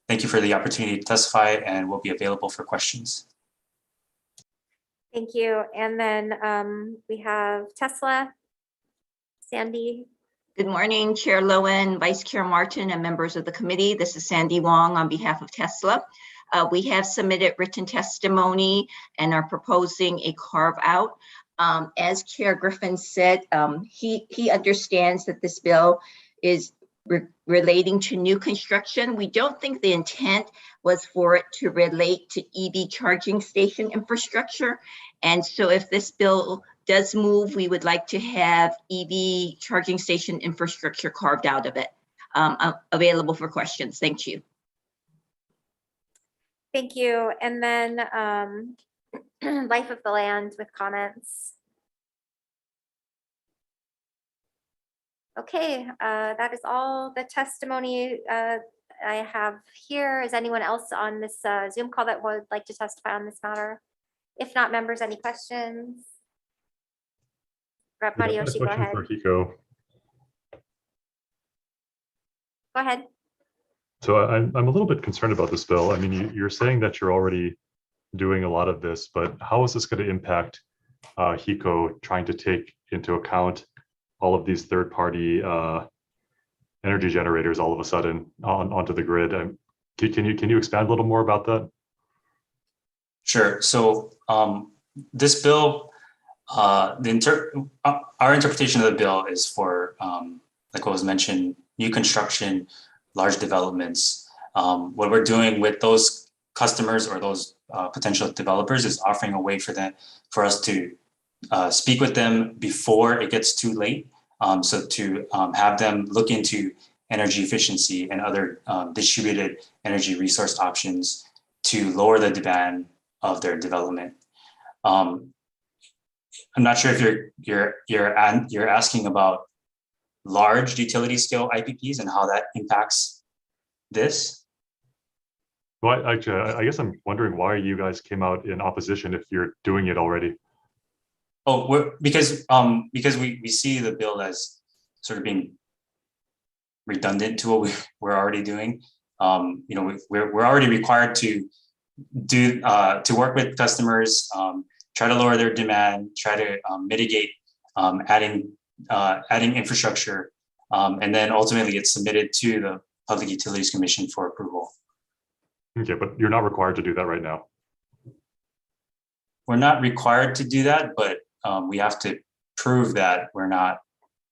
Thank you for the opportunity to testify, and will be available for questions. Thank you. And then we have Tesla, Sandy. Good morning, Chair Lowen, Vice Chair Martin, and members of the committee. This is Sandy Wong on behalf of Tesla. We have submitted written testimony and are proposing a carve out. As Chair Griffin said, he understands that this bill is relating to new construction. We don't think the intent was for it to relate to EV charging station infrastructure. And so if this bill does move, we would like to have EV charging station infrastructure carved out of it. Available for questions. Thank you. Thank you. And then Life of the Land with comments. Okay, that is all the testimony I have here. Is anyone else on this Zoom call that would like to testify on this matter? If not, members, any questions? Rep. Yeah, I had a Matayoshi, go question ahead. for Hiko. Go ahead. So I'm a little bit concerned about this bill. I mean, you're saying that you're already doing a lot of this, but how is this going to impact Hiko trying to take into account all of these third-party energy generators all of a sudden onto the grid? Can you expand a little more about that? Sure. So this bill, our interpretation of the bill is for, like what was mentioned, new construction, large developments. What we're doing with those customers or those potential developers is offering a way for us to speak with them before it gets too late. So to have them look into energy efficiency and other distributed energy resource options to lower the demand of their development. I'm not sure if you're asking about large utility scale IPPs and how that impacts this. Well, actually, I guess I'm wondering why you guys came out in opposition if you're doing it already. Oh, because we see the bill as sort of being redundant to what we're already doing. We're already required to work with customers, try to lower their demand, try to mitigate adding infrastructure, and then ultimately it's submitted to the Public Utilities Commission for approval. Okay, but you're not required to do that right now. We're not required to do that, but we have to prove that we're not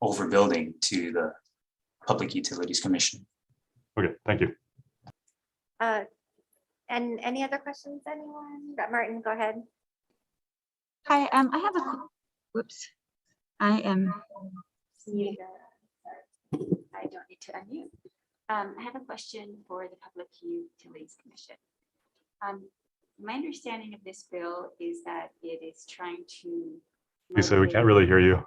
overbuilding to the Public Utilities Commission. Okay, thank you. And any other questions, anyone? Martin, go ahead. Hi, I have a, whoops, I am. I don't need to unmute. I have a question for the Public Utilities Commission. My understanding of this bill is that it is trying to. Lisa, we can't really hear you.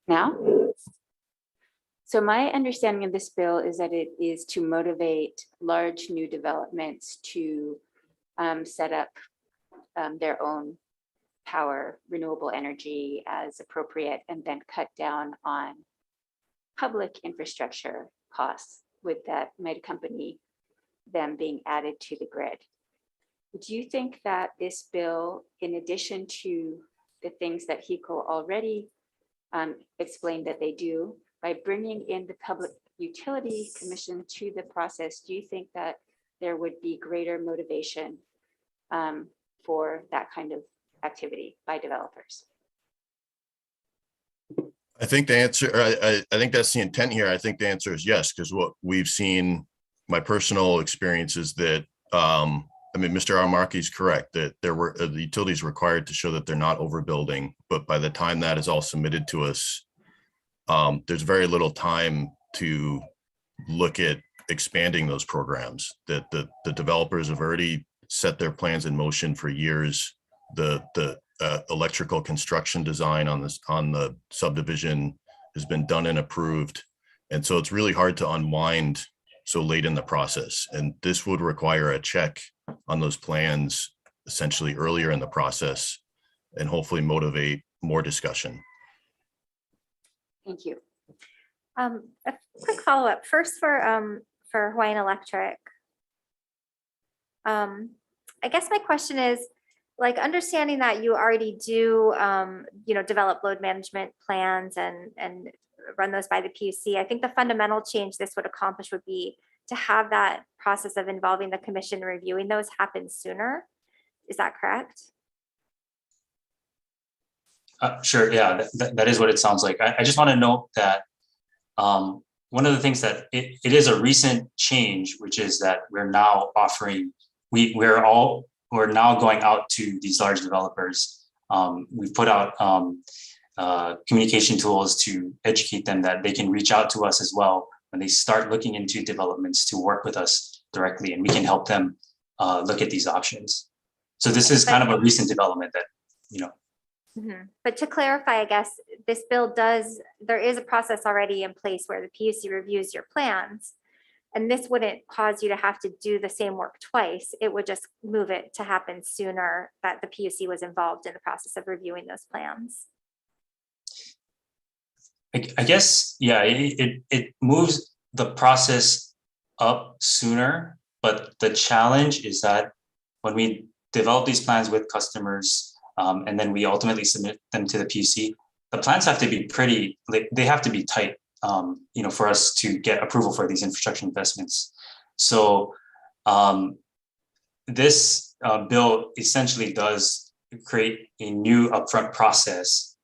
Now? So my understanding of this bill is that it is to motivate large new developments to set up their own power, renewable energy as appropriate, and then cut down on public infrastructure costs with that might accompany them being added to the grid. Do you think that this bill, in addition to the things that HECO already explained that they do, by bringing in the Public Utility Commission to the process, do you think that there would be greater motivation for that kind of activity by developers? I think the answer, I think that's the intent here. I think the answer is yes, because what we've seen, my personal experience is that, I mean, Mr. Aramaki is correct that there were the utilities required to show that they're not overbuilding, but by the time that is all submitted to us, there's very little time to look at expanding those programs. That the developers have already set their plans in motion for years. The electrical construction design on the subdivision has been done and approved, and so it's really hard to unwind so late in the process. And this would require a check on those plans essentially earlier in the process, and hopefully motivate more discussion. Thank you. A quick follow-up first for Hawaiian Electric. I guess my question is, like, understanding that you already do, develop load management plans and run those by the PUC. I think the fundamental change this would accomplish would be to have that process of involving the commission reviewing those happen sooner. Is that correct? Sure, yeah, that is what it sounds like. I just want to note that one of the things that it is a recent change, which is that we're now offering, we're now going out to these large developers. We've put out communication tools to educate them that they can reach out to us as well when they start looking into developments to work with us directly, and we can help them look at these options. So this is kind of a recent development that, But to clarify, I guess, this bill there is a process already in place where the PUC reviews your plans. And this wouldn't cause you to have to do the same work twice. It would just move it to happen sooner that the PUC was involved in the process of reviewing those plans. I guess, yeah, it moves the process up sooner, but the challenge is that when we develop these plans with customers, and then we ultimately submit them to the PUC, the plans have to be they have to be tight, for us to get approval for these infrastructure investments. So this bill essentially does create a new upfront process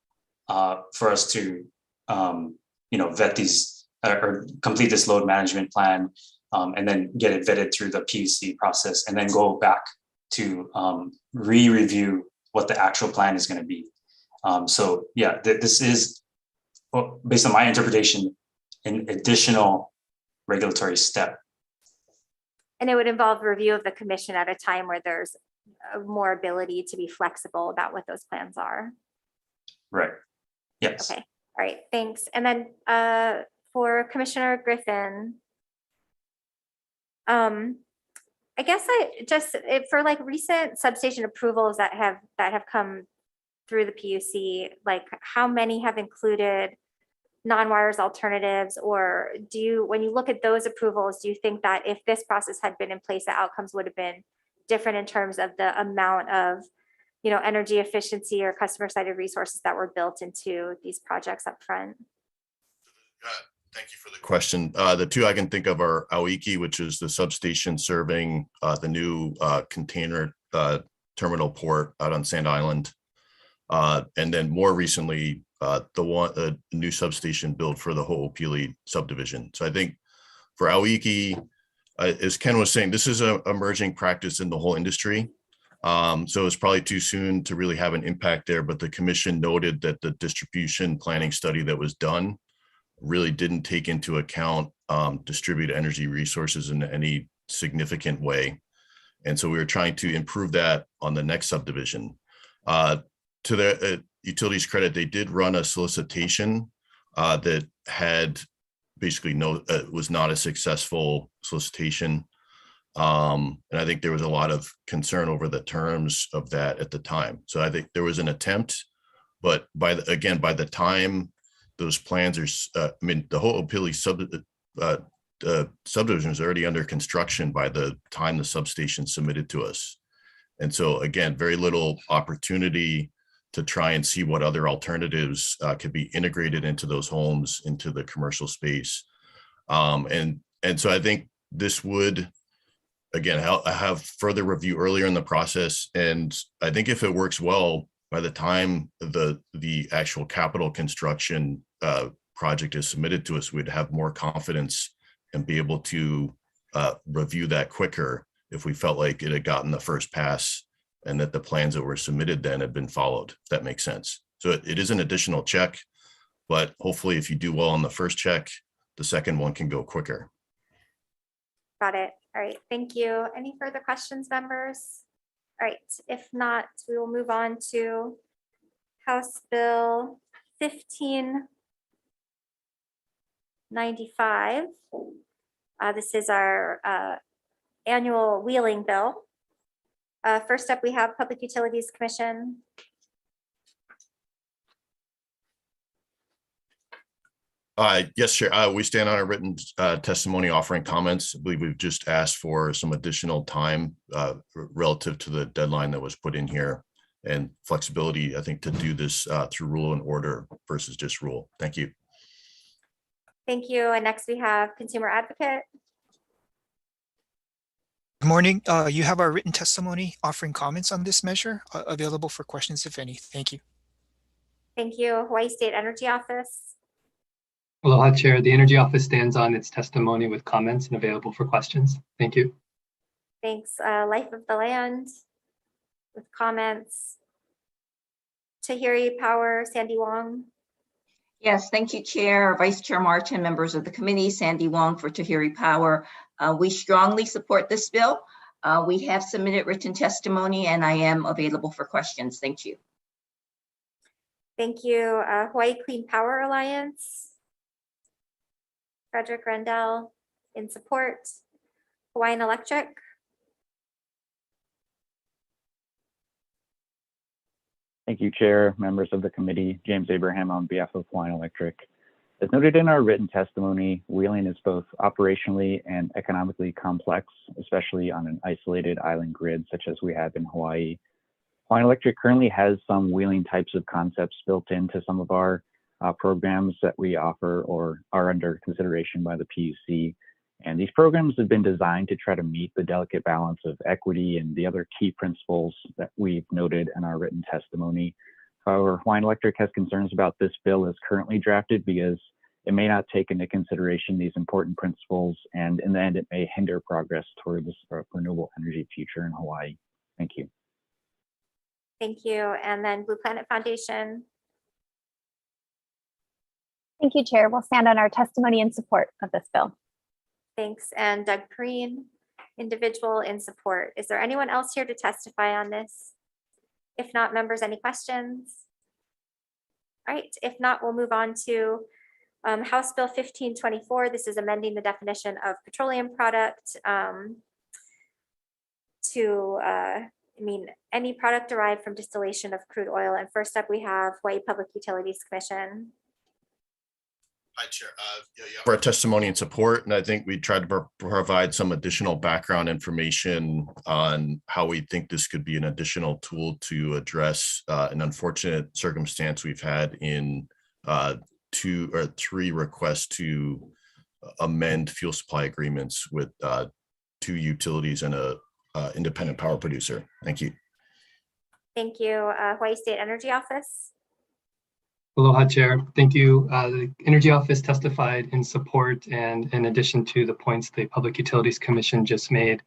for us to, vet these or complete this load management plan, and then get it vetted through the PUC process, and then go back to re-review what the actual plan is going to be. So yeah, this is, based on my interpretation, an additional regulatory step. And it would involve review of the commission at a time where there's more ability to be flexible about what those plans are. Right. Yes. Okay. All right. Thanks. And then for Commissioner Griffin, I guess for like recent substation approvals that have come through the PUC, like how many have included non-wires alternatives, or when you look at those approvals, do you think that if this process had been in place, the outcomes would have been different in terms of the amount of, energy efficiency or customer-sided resources that were built into these projects up front? Thank you for the question. The two I can think of are Aoiki, which is the substation serving the new container terminal port out on Sand Island. And then more recently, the new substation built for the Ho'opili subdivision. So I think for Aoiki, as Ken was saying, this is an emerging practice in the whole industry. So it's probably too soon to really have an impact there, but the commission noted that the distribution planning study that was done really didn't take into account distributed energy resources in any significant way. And so we were trying to improve that on the next subdivision. To the utilities credit, they did run a solicitation that had basically was not a successful solicitation. And I think there was a lot of concern over the terms of that at the time. So I think there was an attempt, but by the time those plans are, the Ho'opili subdivision is already under construction by the time the substation submitted to us. And so again, very little opportunity to try and see what other alternatives could be integrated into those homes, into the commercial space. And so I think this would, again, have further review earlier in the process. And I think if it works well, by the time the actual capital construction project is submitted to us, we'd have more confidence and be able to review that quicker if we felt like it had gotten the first pass and that the plans that were submitted then had been followed, if that makes sense. So it is an additional check, but hopefully if you do well on the first check, the second one can go quicker. Got it. All right. Thank you. Any further questions, members? All right. If not, we will move on to House Bill 1595. This is our annual wheeling bill. First up, we have Public Utilities Commission. Yes, Chair. We stand on our written testimony offering comments. I believe we've just asked for some additional time relative to the deadline that was put in here, and flexibility, I think, to do this through rule and order versus just rule. Thank you. Thank you. And next we have Consumer Advocate. Good morning. You have our written testimony offering comments on this measure available for questions, if any. Thank you. Thank you. Hawaii State Energy Office. Aloha, Chair. The Energy Office stands on its testimony with comments and available for questions. Thank you. Thanks. Life of the Land with comments. Tahiri Power, Sandy Wong. Yes, thank you, Chair, Vice Chair Martin, members of the committee, Sandy Wong for Tahiri Power. We strongly support this bill. We have submitted written testimony and I am available for questions. Thank you. Thank you. Hawaii Clean Power Alliance. Frederick Rendell in support. Hawaiian Electric. Thank you, Chair, members of the committee. James Abraham on behalf of Hawaiian Electric. As noted in our written testimony, wheeling is both operationally and economically complex, especially on an isolated island grid such as we have in Hawaii. Hawaiian Electric currently has some wheeling types of concepts built into some of our programs that we offer or are under consideration by the PUC. And these programs have been designed to try to meet the delicate balance of equity and the other key principles that we've noted in our written testimony. However, Hawaiian Electric has concerns about this bill as currently drafted because it may not take into consideration these important principles, and in the end, it may hinder progress toward this renewable energy future in Hawaii. Thank you. Thank you. And then Blue Planet Foundation. Thank you, Chair. We'll stand on our testimony in support of this bill. Thanks. And Doug Perrine, individual in support. Is there anyone else here to testify on this? If not, members, any questions? All right, if not, we'll move on to House Bill 1524. This is amending the definition of petroleum product to mean any product derived from distillation of crude oil. And first up, we have Hawaii Public Utilities Commission. Hi, Chair. For our testimony and support, and I think we tried to provide some additional background information on how we think this could be an additional tool to address an unfortunate circumstance we've had in 2 or 3 requests to amend fuel supply agreements with 2 utilities and a independent power producer. Thank you. Thank you. Hawaii State Energy Office. Aloha, Chair. Thank you. The Energy Office testified in support, and in addition to the points the Public Utilities Commission just made,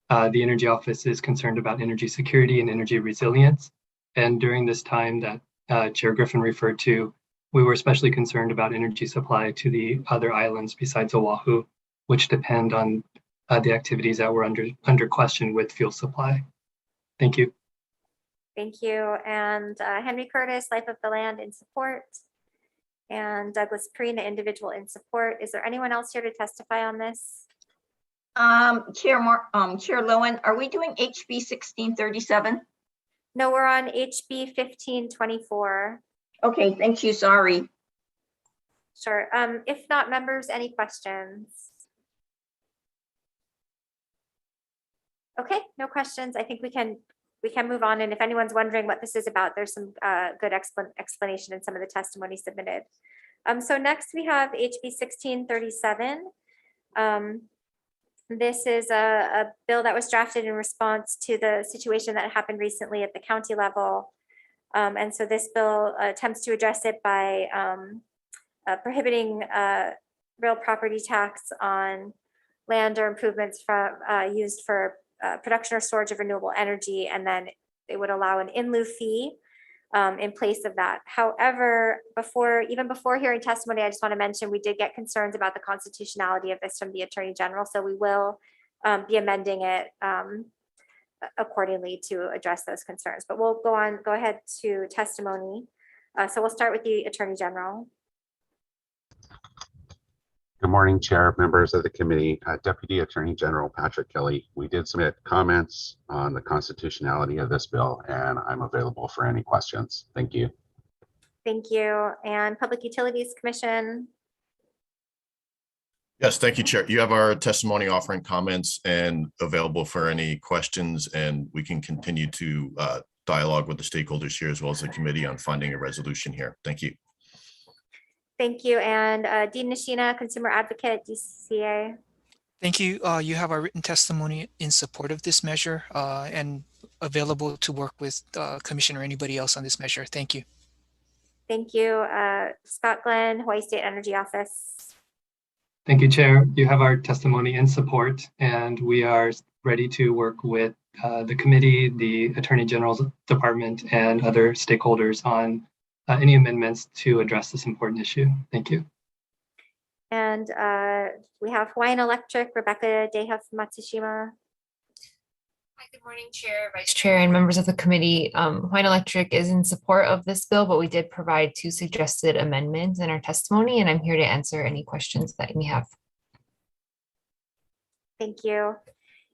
the Energy Office is concerned about energy security and energy resilience. And during this time that Chair Griffin referred to, we were especially concerned about energy supply to the other islands besides Oahu, which depend on the activities that were under question with fuel supply. Thank you. Thank you. And Henry Curtis, Life of the Land in support. And Douglas Perrine, individual in support. Is there anyone else here to testify on this? Chair Lowen, are we doing HB 1637? No, we're on HB 1524. Okay, thank you. Sorry. Sure. If not, members, any questions? Okay, no questions. I think we can move on. And if anyone's wondering what this is about, there's some good explanation in some of the testimony submitted. So next we have HB 1637. This is a bill that was drafted in response to the situation that happened recently at the county level. And so this bill attempts to address it by prohibiting real property tax on land or improvements used for production or storage of renewable energy, and then it would allow an in lieu fee in place of that. However, even before hearing testimony, I just want to mention we did get concerns about the constitutionality of this from the Attorney General, so we will be amending it accordingly to address those concerns. But we'll go ahead to testimony. So we'll start with the Attorney General. Good morning, Chair, members of the committee, Deputy Attorney General Patrick Kelly. We did submit comments on the constitutionality of this bill, and I'm available for any questions. Thank you. Thank you. And Public Utilities Commission. Yes, thank you, Chair. You have our testimony offering comments and available for any questions, and we can continue to dialogue with the stakeholders here as well as the committee on finding a resolution here. Thank you. Thank you. And Dean Nishina, Consumer Advocate, DCCA. Thank you. You have our written testimony in support of this measure and available to work with the Commission or anybody else on this measure. Thank you. Thank you. Scott Glenn, Hawaii State Energy Office. Thank you, Chair. You have our testimony in support, and we are ready to work with the committee, the Attorney General's Department, and other stakeholders on any amendments to address this important issue. Thank you. And we have Hawaiian Electric, Rebecca Dehuff Matsushima. Hi, good morning, Chair, Vice Chair, and members of the committee. Hawaiian Electric is in support of this bill, but we did provide 2 suggested amendments in our testimony, and I'm here to answer any questions that you may have. Thank you.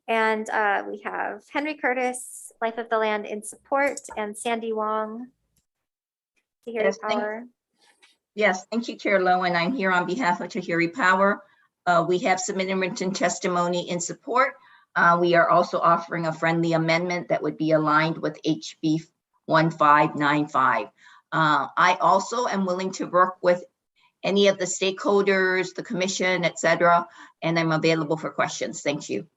And we have Henry Curtis, Life of the Land in support, and Sandy Wong, Tahiri Power. Yes, thank you, Chair Lowen. I'm here on behalf of Tahiri Power. We have submitted written testimony in support. We are also offering a friendly amendment that would be aligned with HB 1595. I also am willing to work with any of the stakeholders, the commission, et cetera, and I'm available for questions. Thank you.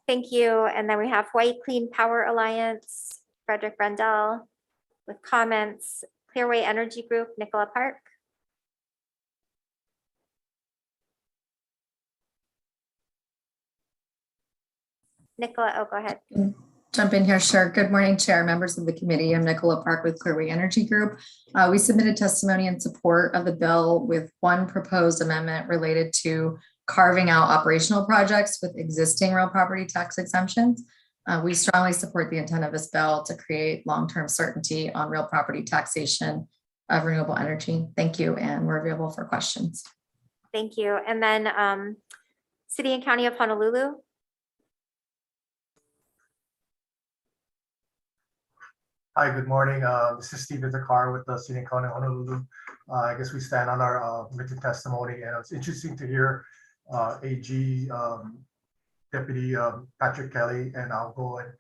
Thank you. And then we have Hawaii Clean Power Alliance, Frederick Brendel with comments, Clearway Energy Group, Nicola Park. Nicola, oh, go ahead. Jump in here, sure. Good morning, Chair, members of the committee. I'm Nicola Park with Clearway Energy Group. We submitted testimony in support of the bill with 1 proposed amendment related to carving out operational projects with existing real property tax exemptions. We strongly support the intent of this bill to create long-term certainty on real property taxation of renewable energy. Thank you, and we're available for questions. Thank you. And then City and County of Honolulu. Hi, good morning. This is Stephen Zakar with the City and County of Honolulu. I guess we stand on our written testimony, and it's interesting to hear AG Deputy Patrick Kelly, and I'll go and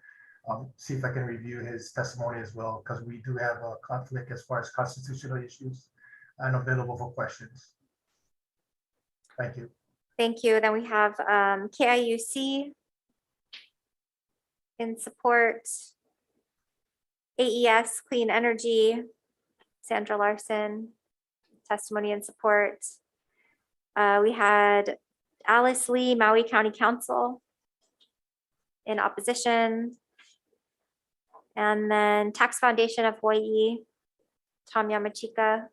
see if I can review his testimony as well, because we do have a conflict as far as constitutional issues, and available for questions. Thank you. Thank you. Then we have KIUC in support, AES Clean Energy, Sandra Larson, testimony in support. We had Alice Lee, Maui County Council in opposition. And then Tax Foundation of Hawaii, Tom Yamachika.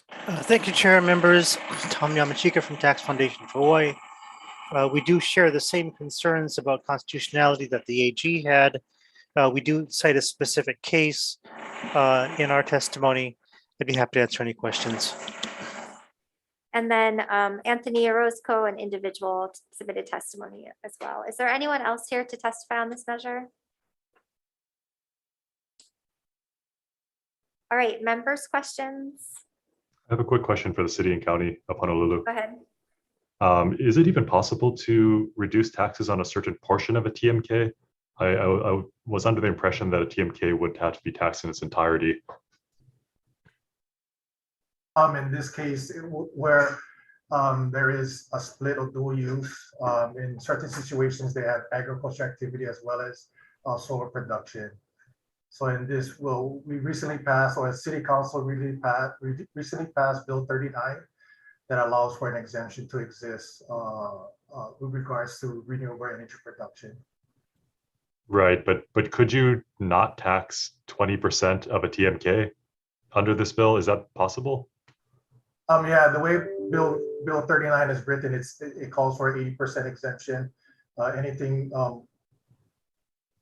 Thank you, Chair and members. Tom Yamachika from Tax Foundation for Hawaii. We do share the same concerns about constitutionality that the AG had. We do cite a specific case in our testimony. I'd be happy to answer any questions. And then Anthony Orozco, an individual, submitted testimony as well. Is there anyone else here to testify on this measure? All right, members, questions? I have a quick question for the City and County of Honolulu. Go ahead. Is it even possible to reduce taxes on a certain portion of a TMK? I was under the impression that a TMK would have to be taxed in its entirety. In this case, where there is a split or dual use, in certain situations, they have agriculture activity as well as solar production. So in this, we recently passed, or City Council recently passed Bill 39 that allows for an exemption to exist with regards to renewable energy production. Right, but could you not tax 20% of a TMK under this bill? Is that possible? Yeah, the way Bill 39 is written, it calls for 80% exemption. Anything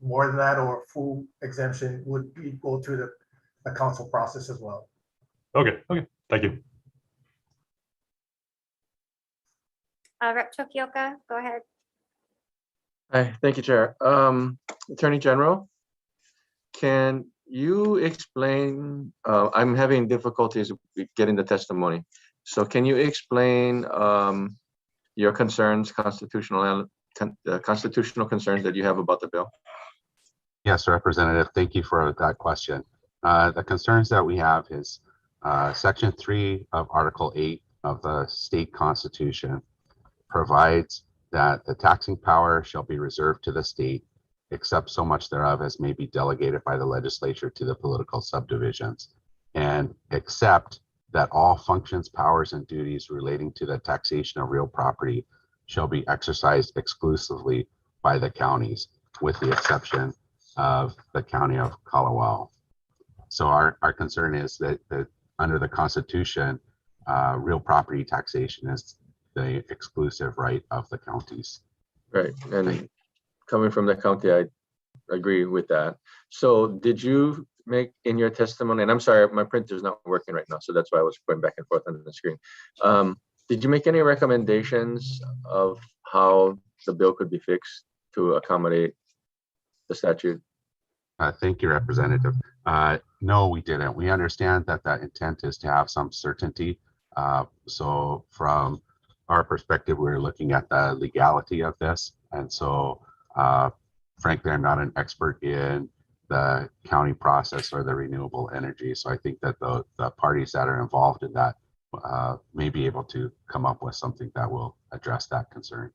more than that or full exemption would go through the council process as well. Okay, thank you. Rep. Tokioka, go ahead. Hi, thank you, Chair. Attorney General, can you explain, I'm having difficulties getting the testimony. So can you explain your concerns, constitutional concerns that you have about the bill? Yes, Representative, thank you for that question. The concerns that we have is Section 3 of Article 8 of the state constitution provides that the taxing power shall be reserved to the state, except so much thereof as may be delegated by the legislature to the political subdivisions, and except that all functions, powers, and duties relating to the taxation of real property shall be exercised exclusively by the counties, with the exception of the County of Kalawao. So our concern is that under the Constitution, real property taxation is the exclusive right of the counties. Right. And coming from the county, I agree with that. So did you make in your testimony, and I'm sorry, my printer's not working right now, so that's why I was going back and forth on the screen. Did you make any recommendations of how the bill could be fixed to accommodate the statute? Thank you, Representative. No, we didn't. We understand that that intent is to have some certainty. So from our perspective, we're looking at the legality of this. And so, frankly, I'm not an expert in the county process or the renewable energy. So I think that the parties that are involved in that may be able to come up with something that will address that concern.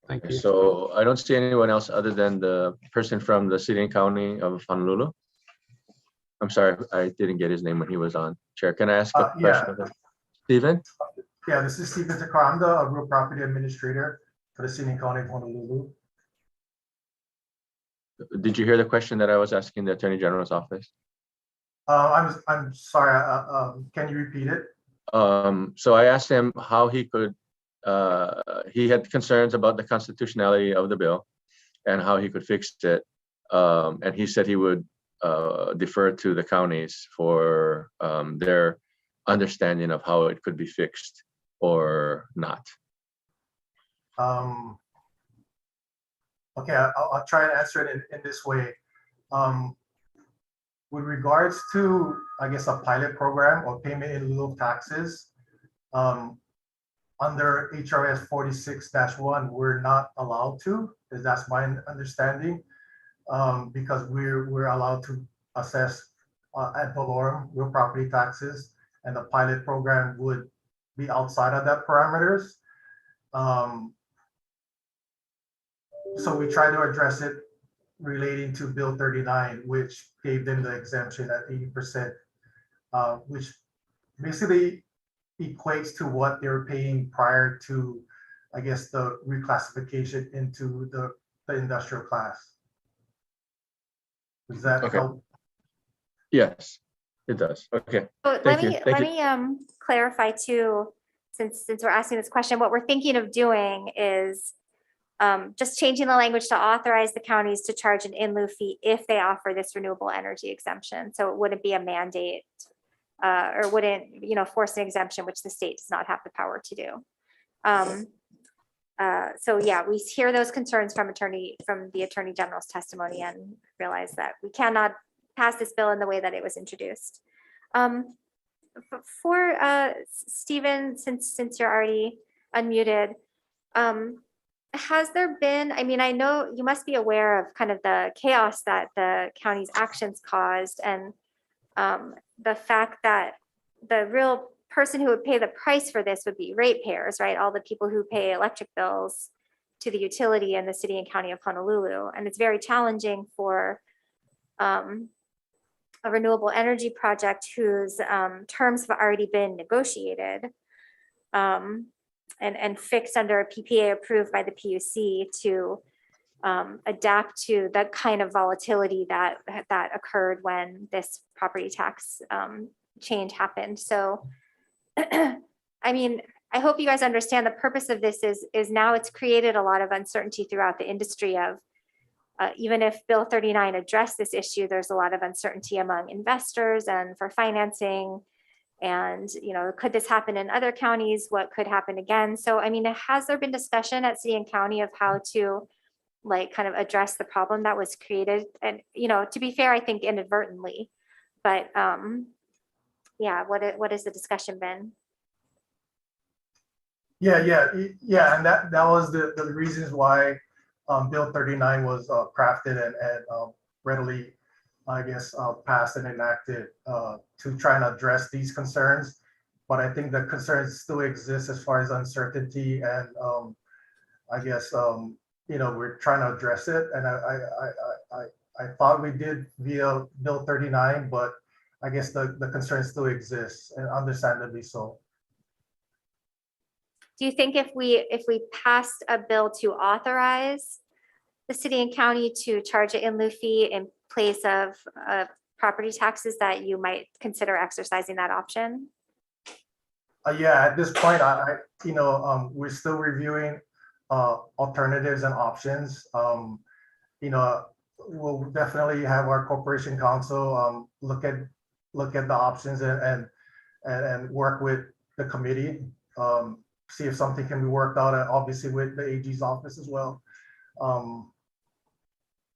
Thank you. So I don't see anyone else other than the person from the city and county of Honolulu. I'm sorry, I didn't get his name when he was on. Chair, can I ask a question of him? Stephen? Yeah, this is Stephen Takar. I'm the real property administrator for the city and county of Honolulu. Did you hear the question that I was asking the Attorney General's office? I'm sorry. Can you repeat it? So I asked him how he could. He had concerns about the constitutionality of the bill and how he could fix it. And he said he would defer to the counties for their understanding of how it could be fixed or not. Okay, I'll try and answer it in this way. With regards to, I guess, a pilot program or payment in lieu of taxes, under HRS 46-1, we're not allowed to, that's my understanding, because we're allowed to assess ad valorem real property taxes, and the pilot program would be outside of that parameters. So we try to address it relating to Bill 39, which gave them the exemption at 80%, which basically equates to what they were paying prior to, I guess, the reclassification into the industrial class. Does that help? Yes, it does. Okay. So let me clarify too, since we're asking this question, what we're thinking of doing is just changing the language to authorize the counties to charge an in lieu fee if they offer this renewable energy exemption. So it wouldn't be a mandate or wouldn't, force an exemption, which the state does not have the power to do. So yeah, we hear those concerns from the Attorney General's testimony and realize that we cannot pass this bill in the way that it was introduced. For Stephen, since you're already unmuted, has there been, I know you must be aware of kind of the chaos that the county's actions caused, and the fact that the real person who would pay the price for this would be ratepayers, right? All the people who pay electric bills to the utility in the city and county of Honolulu. And it's very challenging for a renewable energy project whose terms have already been negotiated and fixed under a PPA approved by the PUC to adapt to the kind of volatility that occurred when this property tax change happened. So, I hope you guys understand the purpose of this is now it's created a lot of uncertainty throughout the industry of even if Bill 39 addressed this issue, there's a lot of uncertainty among investors and for financing. And, could this happen in other counties? What could happen again? So, has there been discussion at city and county of how to kind of address the problem that was created? And, to be fair, I think inadvertently, but yeah, what has the discussion been? Yeah, and that was the reasons why Bill 39 was crafted and readily, I guess, passed and enacted to try and address these concerns. But I think the concerns still exist as far as uncertainty, and I guess we're trying to address it. And I thought we did via Bill 39, but I guess the concern still exists, and understandably so. Do you think if we passed a bill to authorize the city and county to charge an in lieu fee in place of property taxes, that you might consider exercising that option? Yeah, at this point, we're still reviewing alternatives and options. You know, we'll definitely have our corporation counsel look at the options and work with the committee, see if something can be worked out, and obviously with the AG's office as well.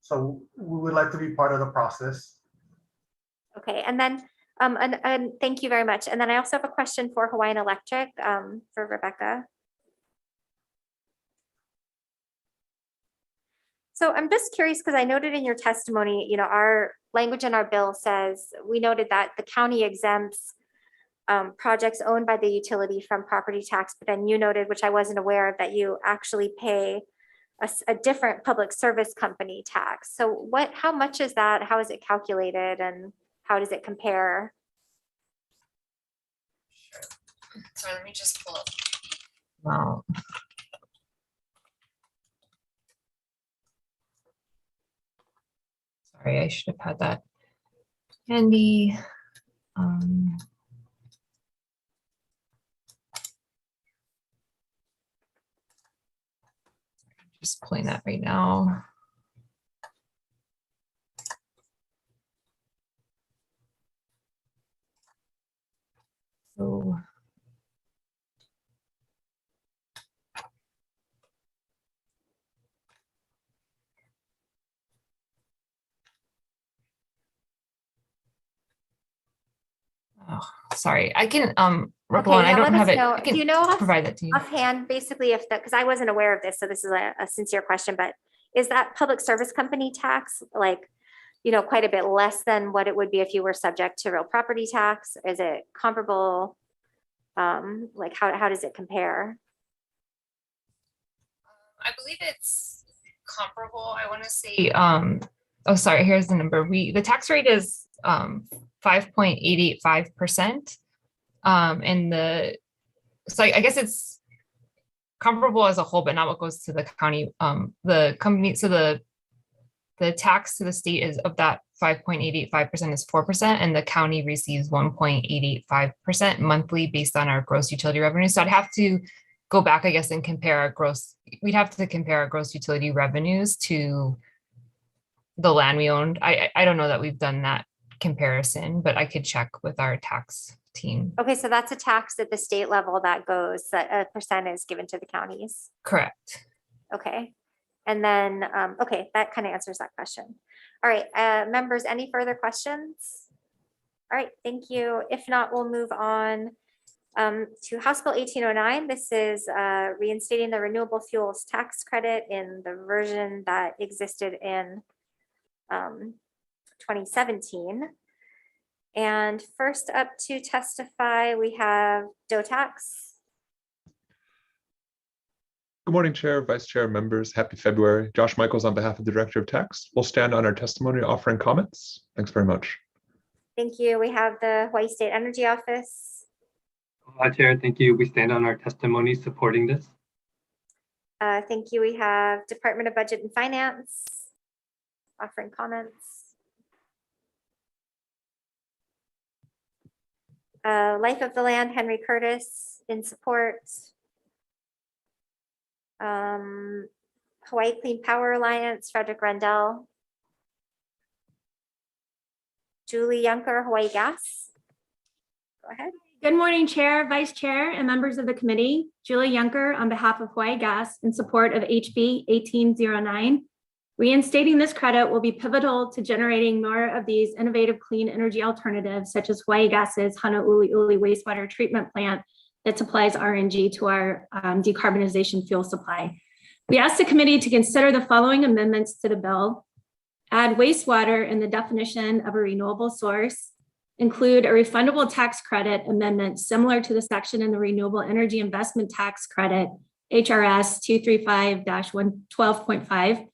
So we would like to be part of the process. Okay, and then and thank you very much. And then I also have a question for Hawaiian Electric for Rebecca. So I'm just curious because I noted in your testimony, you know, our language in our bill says, we noted that the county exempts projects owned by the utility from property tax, but then you noted, which I wasn't aware of, that you actually pay a different public service company tax. So how much is that? How is it calculated and how does it compare? Sorry, let me just pull up. Wow. Sorry, I should have had that handy. Just pulling that right now. So oh, sorry, I can Okay, I yeah, don't let have us it. know. I can Do you know provide that to you. offhand, basically, if that, because I wasn't aware of this, so this is a sincere question, but is that public service company tax like, you know, quite a bit less than what it would be if you were subject to real property tax? Is it comparable? Like how does it compare? I believe it's comparable. I want to say, oh, sorry, here's the number. The tax rate is 5.885%. And so I guess it's comparable as a whole, but not what goes to the county. The company, so the tax to the state is of that 5.885% is 4%, and the county receives 1.885% monthly based on our gross utility revenue. So I'd have to go back, I guess, and compare our gross. We'd have to compare our gross utility revenues to the land we owned. I don't know that we've done that comparison, but I could check with our tax team. Okay, so that's a tax at the state level that goes, that a percent is given to the counties. Correct. Okay. And then, okay, that kind of answers that question. All right, members, any further questions? All right, thank you. If not, we'll move on to House Bill 1809. This is reinstating the renewable fuels tax credit in the version that existed in 2017. And first up to testify, we have DOTAX. Good morning, Chair, Vice Chair, members. Happy February. Josh Michaels on behalf of the Director of Tax. We'll stand on our testimony offering comments. Thanks very much. Thank you. We have the Hawaii State Energy Office. Chair, thank you. We stand on our testimony supporting this. Thank you. We have Department of Budget and Finance offering comments. Life of the Land, Henry Curtis in support. Hawaii Clean Power Alliance, Frederick Rendell. Julie Yunker, Hawaii Gas. Go ahead. Good morning, Chair, Vice Chair, and members of the committee. Julie Yunker on behalf of Hawaii Gas in support of HB 1809. Reinstating this credit will be pivotal to generating more of these innovative clean energy alternatives, such as Hawaii Gas's Honouliuli wastewater treatment plant that supplies RNG to our decarbonization fuel supply. We asked the committee to consider the following amendments to the bill: add wastewater in the definition of a renewable source, include a refundable tax credit amendment similar to the section in the Renewable Energy Investment Tax Credit, HRS 235-112.5,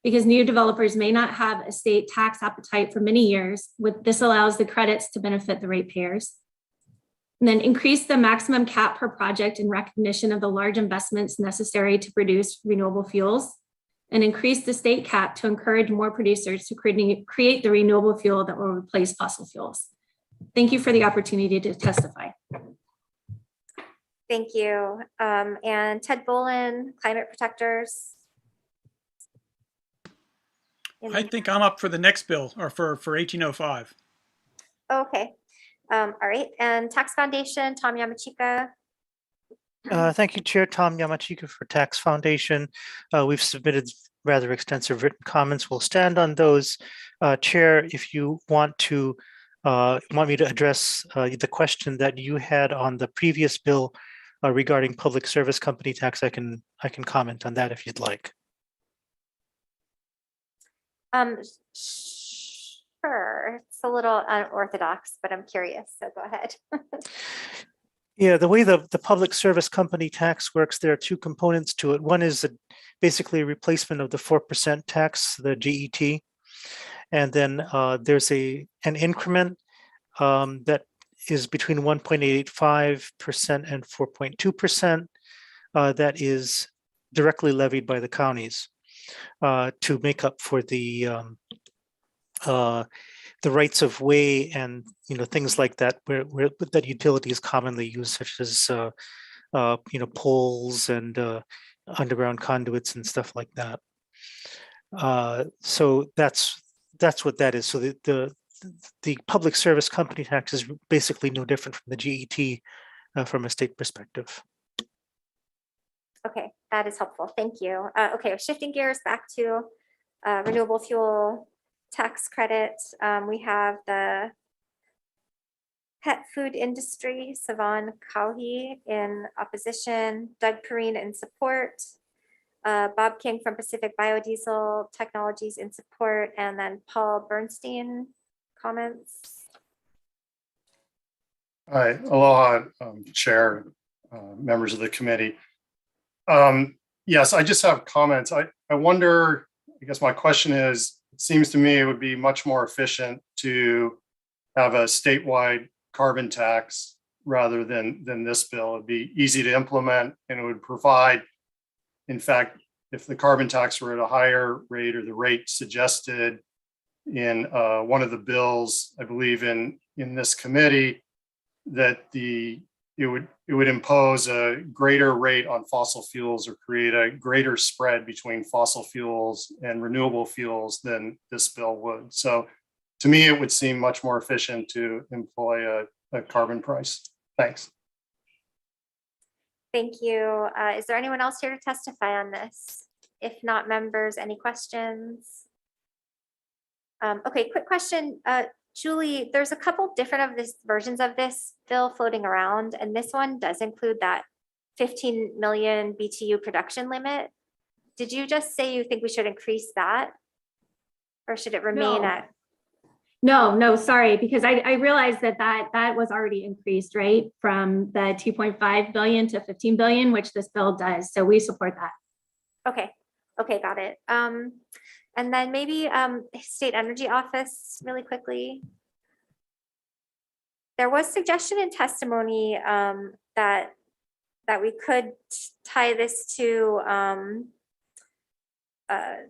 because new developers may not have a state tax appetite for many years. This allows the credits to benefit the ratepayers. And then increase the maximum cap per project in recognition of the large investments necessary to produce renewable fuels, and increase the state cap to encourage more producers to create the renewable fuel that will replace fossil fuels. Thank you for the opportunity to testify. Thank you. And Ted Bolin, Climate Protectors. I think I'm up for the next bill, or for 1805. Okay. All right. And Tax Foundation, Tom Yamachika. Thank you, Chair Tom Yamachika for Tax Foundation. We've submitted rather extensive written comments. We'll stand on those. Chair, if you want me to address the question that you had on the previous bill regarding public service company tax, I can comment on that if you'd like. Sure. It's a little unorthodox, but I'm curious, so go ahead. Yeah, the way the public service company tax works, there are two components to it. One is basically a replacement of the 4% tax, the GET. And then there's an increment that is between 1.885% and 4.2% that is directly levied by the counties to make up for the rights of way and things like that where that utilities commonly use, such as poles and underground conduits and stuff like that. So that's what that is. So the public service company tax is basically no different from the GET from a state perspective. Okay, that is helpful. Thank you. Okay, shifting gears back to renewable fuel tax credit. We have the pet food industry, Savan Kauhi in opposition, Doug Perrine in support, Bob King from Pacific Biodiesel Technologies in support, and then Paul Bernstein comments. Hi, aloha, Chair, members of the committee. Yes, I just have comments. I wonder, I guess my question is, it seems to me it would be much more efficient to have a statewide carbon tax rather than this bill. It'd be easy to implement, and it would provide, in fact, if the carbon tax were at a higher rate or the rate suggested in one of the bills, I believe in this committee, that it would impose a greater rate on fossil fuels or create a greater spread between fossil fuels and renewable fuels than this bill would. So to me, it would seem much more efficient to employ a carbon price. Thanks. Thank you. Is there anyone else here to testify on this? If not, members, any questions? Okay, quick question. Julie, there's a couple different versions of this bill floating around, and this one does include that 15 million BTU production limit. Did you just say you think we should increase that? Or should it remain at? No, sorry, because I realized that was already increased, right? From the 2.5 billion to 15 billion, which this bill does. So we support that. Okay, got it. And then maybe State Energy Office really quickly. There was suggestion in testimony that we could tie this to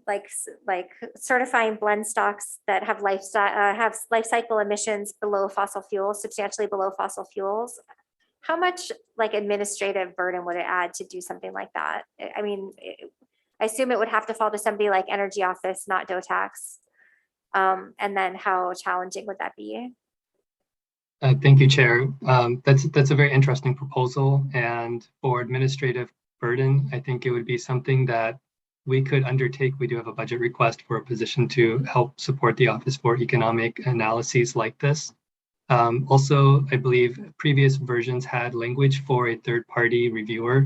like certifying blend stocks that have life cycle emissions below fossil fuels, substantially below fossil fuels. How much like administrative burden would it add to do something like that? I mean, I assume it would have to fall to somebody like Energy Office, not DOTAX. And then how challenging would that be? Thank you, Chair. That's a very interesting proposal. And for administrative burden, I think it would be something that we could undertake. We do have a budget request for a position to help support the Office for Economic Analyses like this. Also, I believe previous versions had language for a third-party reviewer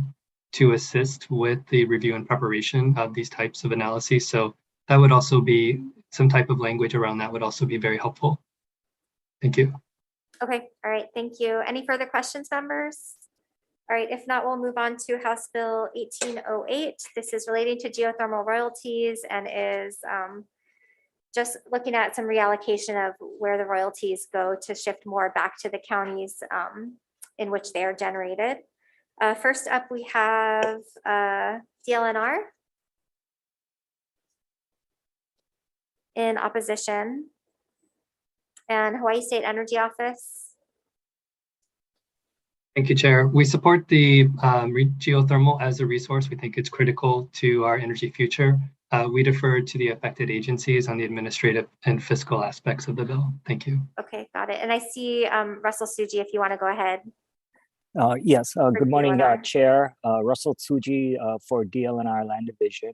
to assist with the review and preparation of these types of analyses. So that would also be some type of language around that would also be very helpful. Thank you. Okay, all right, thank you. Any further questions, members? All right, if not, we'll move on to House Bill 1808. This is relating to geothermal royalties and is just looking at some reallocation of where the royalties go to shift more back to the counties in which they are generated. First up, we have DLNR in opposition and Hawaii State Energy Office. Thank you, Chair. We support the geothermal as a resource. We think it's critical to our energy future. We defer to the affected agencies on the administrative and fiscal aspects of the bill. Thank you. Okay, got it. And I see Russell Suji, if you want to go ahead. Yes, good morning, DLNR. Chair. Russell Tsuji for DLNR Land Division.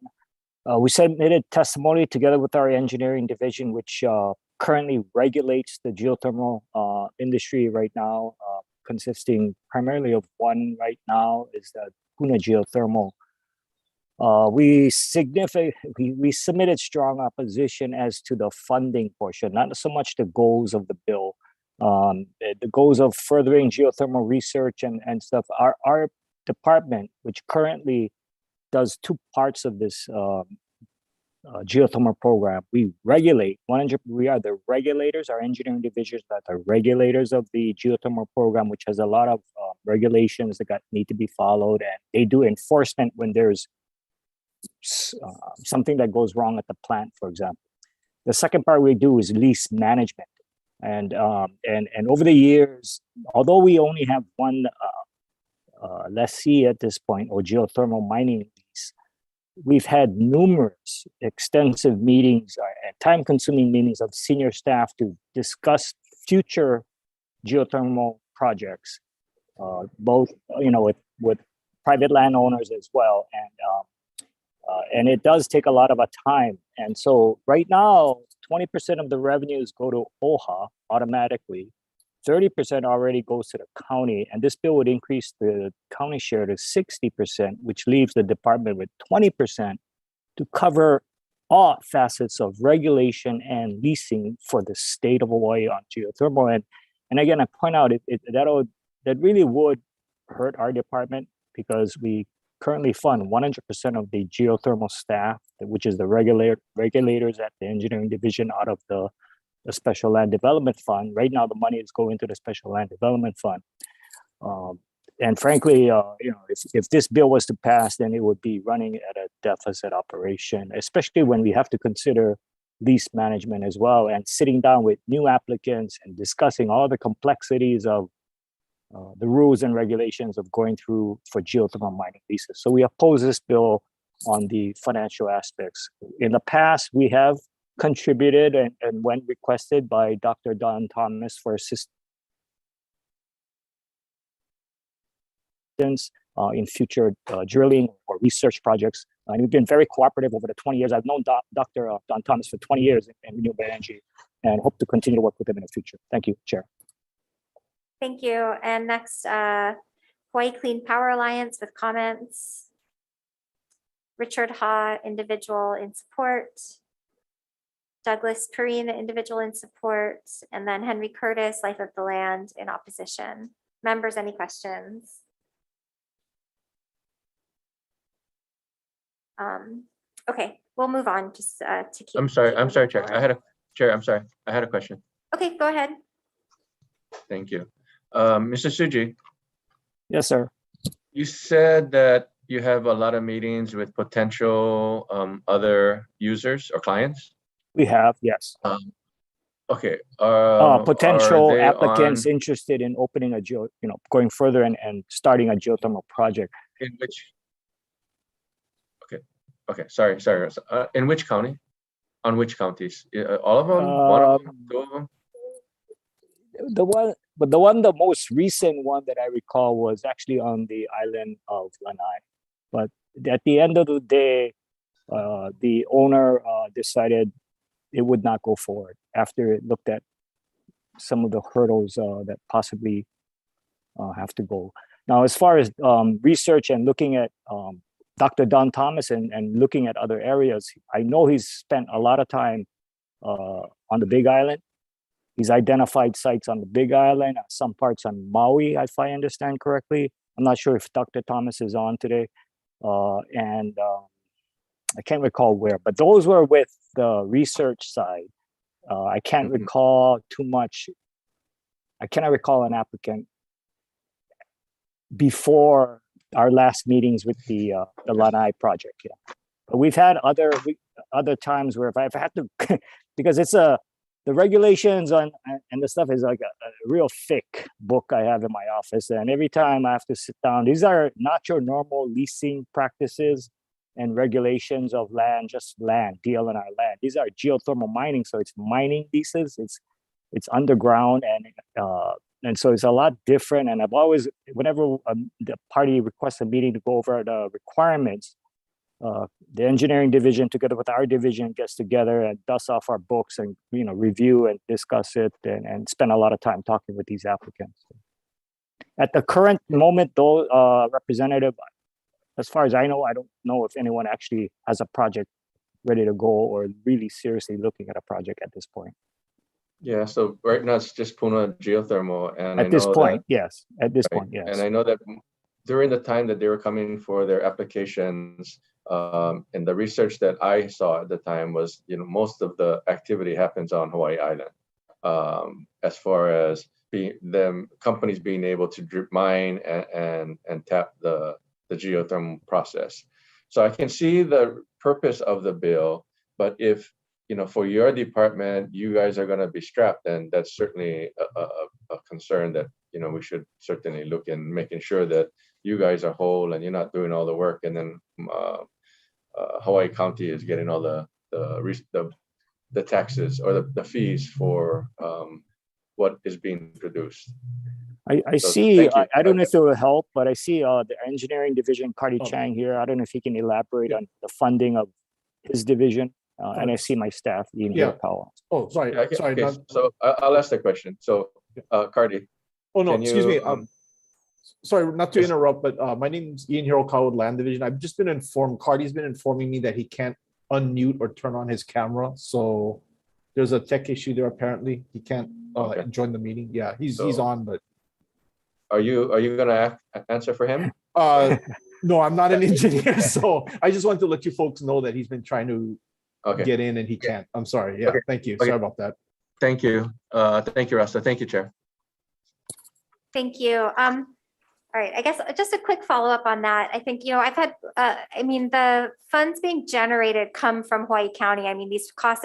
We submitted testimony together with our engineering division, which currently regulates the geothermal industry right now, consisting primarily of one right now is the Puna Geothermal. We submitted strong opposition as to the funding portion, not so much the goals of the bill. The goals of furthering geothermal research and stuff. Our department, which currently does two parts of this geothermal program, we regulate 100. We are the regulators. Our engineering divisions are the regulators of the geothermal program, which has a lot of regulations that need to be followed, and they do enforcement when there's something that goes wrong at the plant, for example. The second part we do is lease management. And over the years, although we only have one lessee at this point, or geothermal mining lease, we've had numerous extensive meetings and time-consuming meetings of senior staff to discuss future geothermal projects, both with private landowners as well, and it does take a lot of time. And so right now, 20% of the revenues go to OHA automatically. 30% already goes to the county, and this bill would increase the county share to 60%, which leaves the department with 20% to cover all facets of regulation and leasing for the state of Hawaii on geothermal. And again, I point out that really would hurt our department, because we currently fund 100% of the geothermal staff, which is the regulators at the engineering division, out of the Special Land Development Fund. Right now, the money is going to the Special Land Development Fund. And frankly, if this bill was to pass, then it would be running at a deficit operation, especially when we have to consider lease management as well, and sitting down with new applicants and discussing all the complexities of the rules and regulations of going through for geothermal mining leases. So we oppose this bill on the financial aspects. In the past, we have contributed and when requested by Dr. Don Thomas for assistance in future drilling or research projects. And we've been very cooperative over the 20 years. I've known Dr. Don Thomas for 20 years in renewable energy, and hope to continue to work with him in the future. Thank you, Chair. Thank you. And next, Hawaii Clean Power Alliance with comments. Richard Ha, individual in support. Douglas Perrine, the individual in support. And then Henry Curtis, Life of the Land, in opposition. Members, any questions? Okay, we'll move on just to keep. I'm sorry, Chair. I had a question. Okay, go ahead. Thank you. Mr. Suji. Yes, sir. You said that you have a lot of meetings with potential other users or clients? We have, yes. Okay. Potential applicants interested in opening a going further and starting a geothermal project. In which? Okay. Sorry. In which county? On which counties? All of them? One of them? Two of them? The most recent one that I recall was actually on the island of Lanai. But at the end of the day, the owner decided it would not go forward after it looked at some of the hurdles that possibly have to go. Now, as far as research and looking at Dr. Don Thomas and looking at other areas, I know he's spent a lot of time on the Big Island. He's identified sites on the Big Island, some parts on Maui, if I understand correctly. I'm not sure if Dr. Thomas is on today. And I can't recall where, but those were with the research side. I can't recall too much. I cannot recall an applicant before our last meetings with the Lanai project. Yeah, but we've had other times where if I've had to, because it's a the regulations on and the stuff is like a real thick book I have in my office, and every time I have to sit down, these are not your normal leasing practices and regulations of land, just land, DLNR land. These are geothermal mining, so it's mining leases. It's underground, and so it's a lot different. And I've always, whenever the party requests a meeting to go over the requirements, the engineering division together with our division gets together and dusts off our books and review and discuss it and spend a lot of time talking with these applicants. At the current moment, though, Representative, as far as I know, I don't know if anyone actually has a project ready to go or really seriously looking at a project at this point. Yeah, so right now it's just Puna geothermal, and At this point, yes. At this point, yes. And I know that during the time that they were coming for their applications, and the research that I saw at the time was, most of the activity happens on Hawaii Island, as far as companies being able to drip mine and tap the geothermal process. So I can see the purpose of the bill, but if for your department, you guys are going to be strapped, then that's certainly a concern that, we should certainly look in making sure that you guys are whole and you're not doing all the work. And then Hawaii County is getting all the taxes or the fees for what is being produced. I see, I don't know if it will help, but I see the engineering division, Cardi Chang here. I don't know if he can elaborate on the funding of his division. And I see my staff, Ian Hirakawa. Oh, sorry. Sorry. Okay, so I'll ask the question. So, Cardi. Oh, no, excuse me. Sorry, not to interrupt, but my name is Ian Hirakawa with Land Division. I've just been informed, Cardi's been informing me that he can't unmute or turn on his camera. So there's a tech issue there, apparently. He can't join the meeting. Yeah, he's on, but. Are you going to answer for him? No, I'm not an engineer. So I just wanted to let you folks know that he's been trying to get in and he can't. I'm sorry. Yeah, thank you. Sorry about that. Thank you. Thank you, Rasta. Thank you, Chair. Thank you. All right, I guess just a quick follow-up on that. I think, I've had, the funds being generated come from Hawaii County. These costs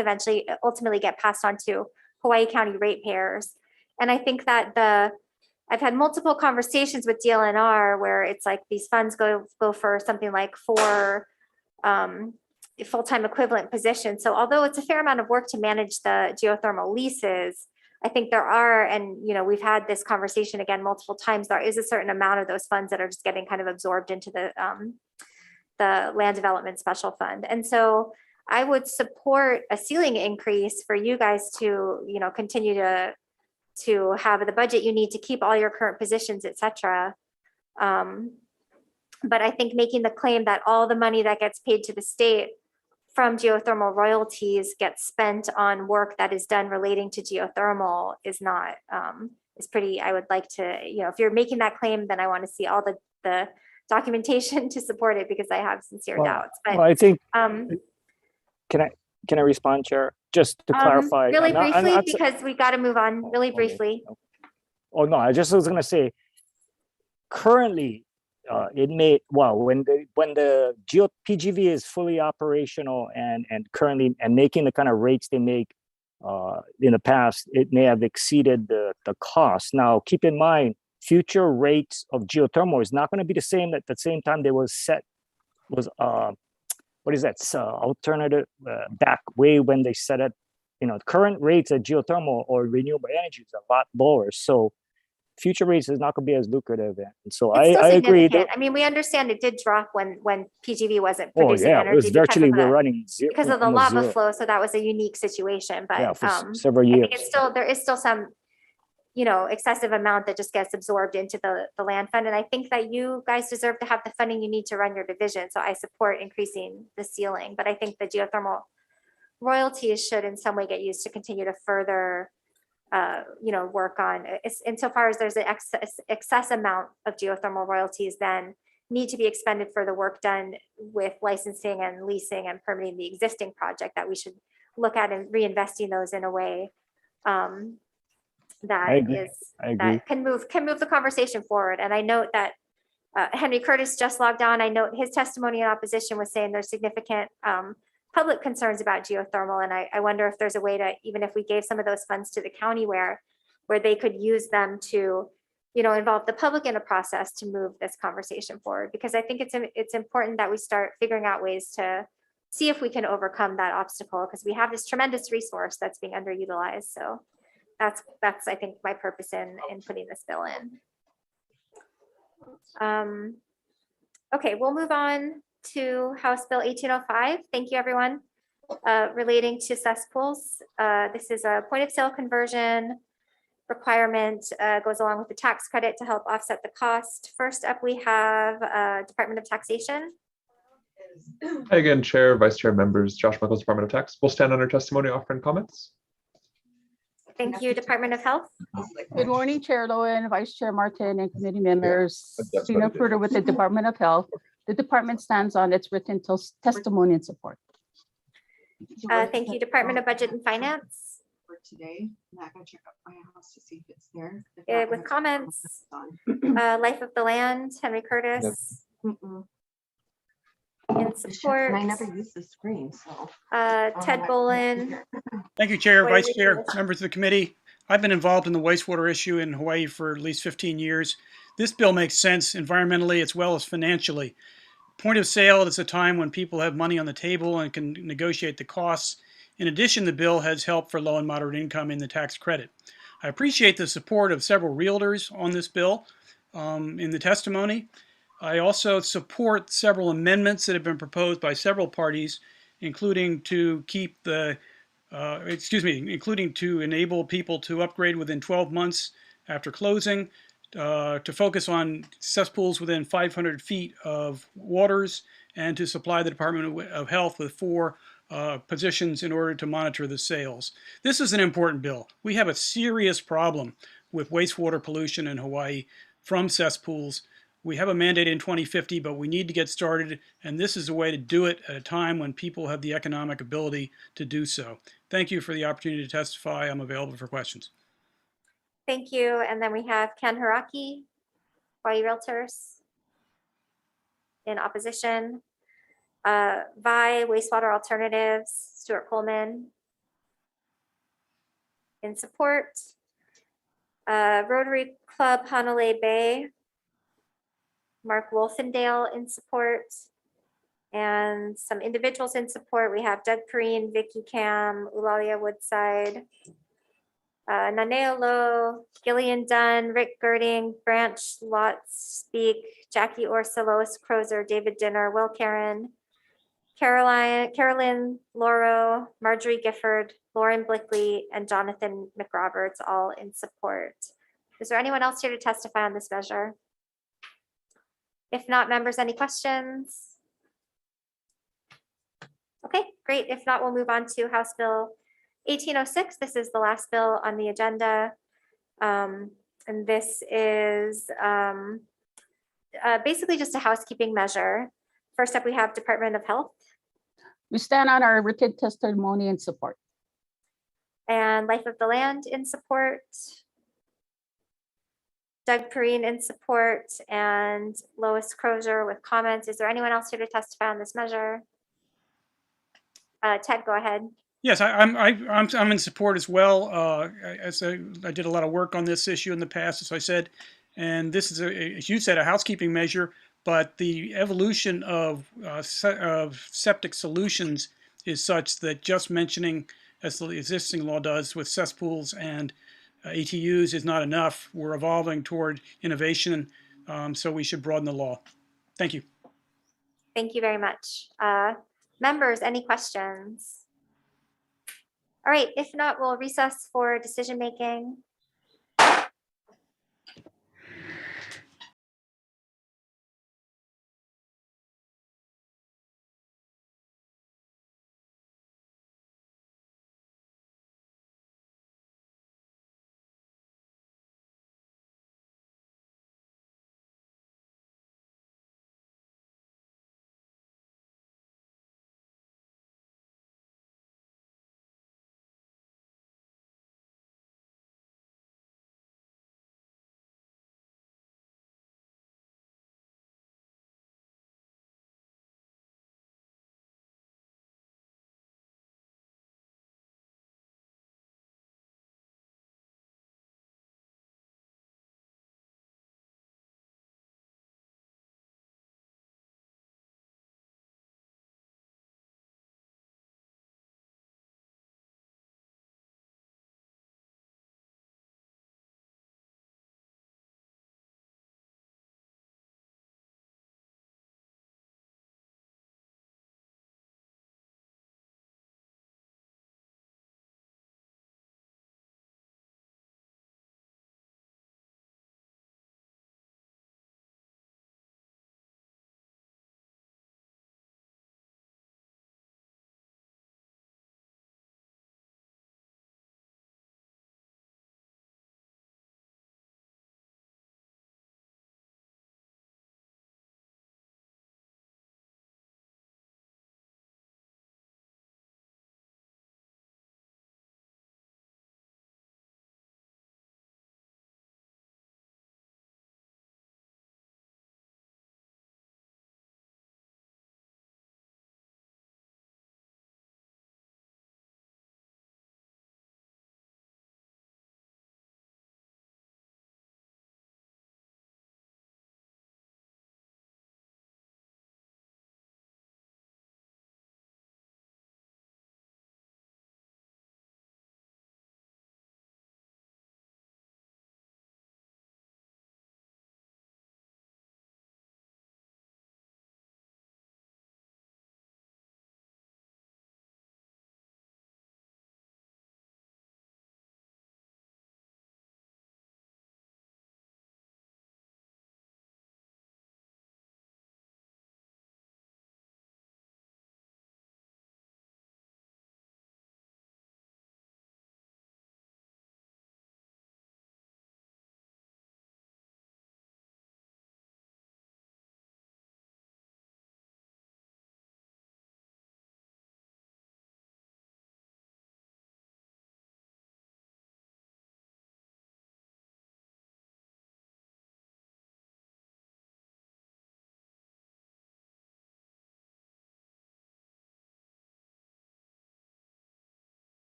ultimately get passed on to Hawaii County ratepayers. And I think that I've had multiple conversations with DLNR where it's like these funds go for something like 4 full-time equivalent positions. So although it's a fair amount of work to manage the geothermal leases, I think there are, and we've had this conversation again multiple times, there is a certain amount of those funds that are just getting kind of absorbed into the land development special fund. And so I would support a ceiling increase for you guys to, continue to have the budget you need to keep all your current positions, et cetera. But I think making the claim that all the money that gets paid to the state from geothermal royalties gets spent on work that is done relating to geothermal is not, is pretty, I would like to, if you're making that claim, then I want to see all the documentation to support it, because I have sincere doubts. But I think, can I respond, Chair? Just to clarify. Really briefly, because we got to move on really briefly. Oh, no, I just was going to say, currently, it may, well, when the PGV is fully operational and currently and making the kind of rates they make in the past, it may have exceeded the cost. Now, keep in mind, future rates of geothermal is not going to be the same at the same time they was set, what is that, alternative back way when they set it, current rates at geothermal or renewable energy is a lot lower. So future rates is not going to be as lucrative. And so I agree. We understand it did drop when PGV wasn't producing energy. It was virtually, we're running zero. Because of the lava flow. So that was a unique situation, but for several years. I think there is still some, excessive amount that just gets absorbed into the land fund. And I think that you guys deserve to have the funding you need to run your division. So I support increasing the ceiling, but I think the geothermal royalties should in some way get used to continue to further work on, insofar as there's an excess amount of geothermal royalties then need to be expended for the work done with licensing and leasing and permitting the existing project, that we should look at and reinvesting those in a way that can move the conversation forward. And I note that Henry Curtis just logged on. I note his testimony in opposition was saying there's significant public concerns about geothermal. And I wonder if there's a way to, even if we gave some of those funds to the county where they could use them to, involve the public in a process to move this conversation forward. Because I think it's important that we start figuring out ways to see if we can overcome that obstacle, because we have this tremendous resource that's being underutilized. So that's I think my purpose in putting this bill in. Okay, we'll move on to House Bill 1805. Thank you, everyone. Relating to cesspools. This is a point of sale conversion requirement, goes along with the tax credit to help offset the cost. First up, we have Department of Taxation. Hi again, Chair, Vice Chair, members, Josh Michaels, Department of Tax. We'll stand on our testimony, offering comments. Thank you, Department of Health. Good morning, Chair Lowen, Vice Chair Martin, and committee members. Sina Fruiter with the Department of Health. The department stands on its written testimony and support. Thank you, Department of Budget and Finance. For today, I'm not going to check up my house to see if it's there. With comments, Life of the Land, Henry Curtis. In support. And I never use the screen, so. Ted Bolin. Thank you, Chair, Vice Chair, members of the committee. I've been involved in the wastewater issue in Hawaii for at least 15 years. This bill makes sense environmentally as well as financially. Point of sale is a time when people have money on the table and can negotiate the costs. In addition, the bill has help for low and moderate income in the tax credit. I appreciate the support of several realtors on this bill in the testimony. I also support several amendments that have been proposed by several parties, including to keep the, including to enable people to upgrade within 12 months after closing, to focus on cesspools within 500 feet of waters, and to supply the Department of Health with 4 positions in order to monitor the sales. This is an important bill. We have a serious problem with wastewater pollution in Hawaii from cesspools. We have a mandate in 2050, but we need to get started, and this is a way to do it at a time when people have the economic ability to do so. Thank you for the opportunity to testify. I'm available for questions. Thank you. And then we have Ken Haraki, Hawaii Realtors. In opposition. Vi, Wastewater Alternatives, Stuart Coleman. In support. Rotary Club Hanalei Bay, Mark Wolfendale in support. And some individuals in support. We have Doug Perrine, Vicky Cam, Eulalia Woodside, Nanea Lowe, Gillian Dunn, Rick Girding, Branch Lotz Speak, Jackie Orsa, Lois Crozer, David Dinner, Will Karen, Carolyn Lauro, Marjorie Gifford, Lauren Blickley, and Jonathan McRoberts, all in support. Is there anyone else here to testify on this measure? If not, members, any questions? Okay, great. If not, we'll move on to House Bill 1806. This is the last bill on the agenda. And this is basically just a housekeeping measure. First up, we have Department of Health. We stand on our written testimony and support. And Life of the Land in support. Doug Perrine in support, and Lois Crozier with comments. Is there anyone else here to testify on this measure? Ted, go ahead. Yes, I'm in support as well. I did a lot of work on this issue in the past, as I said, and this is, as you said, a housekeeping measure. But the evolution of septic solutions is such that just mentioning, as the existing law does with cesspools and ATUs, is not enough. We're evolving toward innovation, so we should broaden the law. Thank you. Thank you very much. Members, any questions? All right, if not, we'll recess for decision making.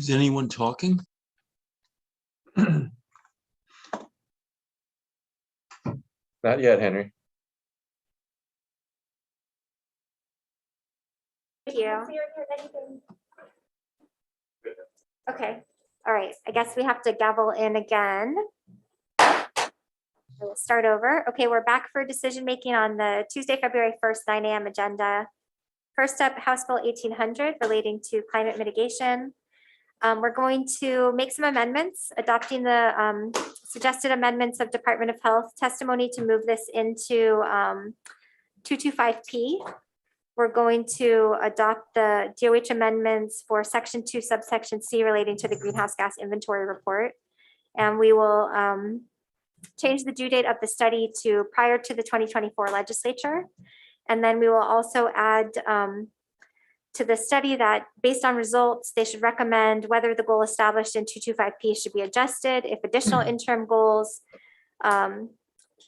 Is anyone talking? Not yet, Henry. Thank you. Okay, all right, I guess we have to gavel in again. We'll start over. Okay, we're back for decision-making on the Tuesday, February 1st, 9 a.m. agenda. First up, House Bill 1800 relating to climate mitigation. We're going to make some amendments, adopting the suggested amendments of Department of Health testimony to move this into 225P. We're going to adopt the DOH amendments for Section 2, subsection C relating to the greenhouse gas inventory report. And we will change the due date of the study to prior to the 2024 legislature. And then we will also add to the study that based on results, they should recommend whether the goal established in 225P should be adjusted, if additional interim goals